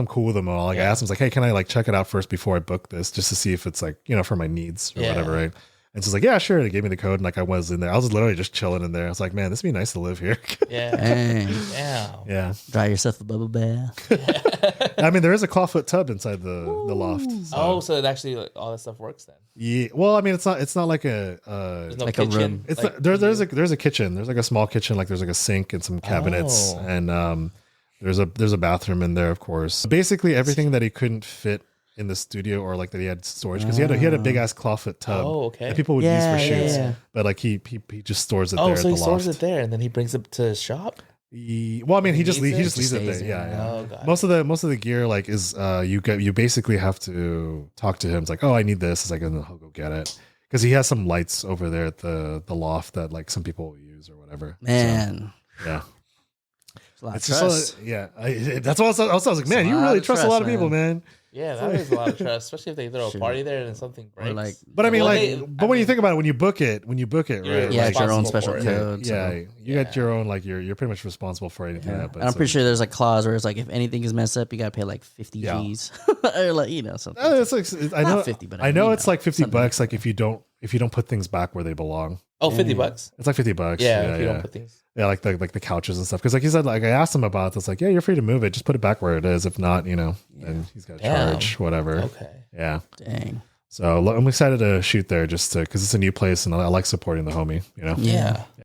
cool with them all. Like I asked him, like, hey, can I like check it out first before I book this, just to see if it's like for my needs or whatever, right? And so it's like, yeah, sure. They gave me the code, and like I was in there. I was literally just chilling in there. I was like, man, this would be nice to live here. Yeah. Dry yourself a bubble bath. I mean, there is a clawfoot tub inside the loft. So it actually all that stuff works then. Yeah. Well, I mean, it's not like there's no like kitchen. A room. It's like, there's a kitchen. There's like a small kitchen. Like there's like a sink and some cabinets, and there's a bathroom in there, of course. Basically, everything that he couldn't fit in the studio or like that he had storage, because he had a big ass clawfoot tub that people would use for shoots. But like he just stores it there. So he stores it there and then he brings it to his shop. Well, I mean, he just leaves it there. Yeah. Oh, most of the gear like is you basically have to talk to him. It's like, oh, I need this. It's like, and he'll go get it, because he has some lights over there at the loft that like some people will use or whatever. Man, so, yeah. It's just that's what I was like, man, you really trust a lot of people, man. Yeah, that is a lot of trust, especially if they throw a party there and something breaks. But I mean, but when you think about it, when you book it, right? Yeah, it's your own special code. You got your own, like you're pretty much responsible for anything that happens. And I'm pretty sure there's a clause where it's like if anything is messed up, you gotta pay like 50 G's or like something. It's like I know not 50, but I know it's like $50 like if you don't put things back where they belong. Oh, $50. It's like $50. Yeah, if you don't put things. Yeah, like the couches and stuff. Because like he said, like I asked him about it. It's like, yeah, you're free to move it. Just put it back where it is. If not, then he's got to charge whatever. Okay. Yeah. Dang. So I'm excited to shoot there just because it's a new place and I like supporting the homie. Yeah.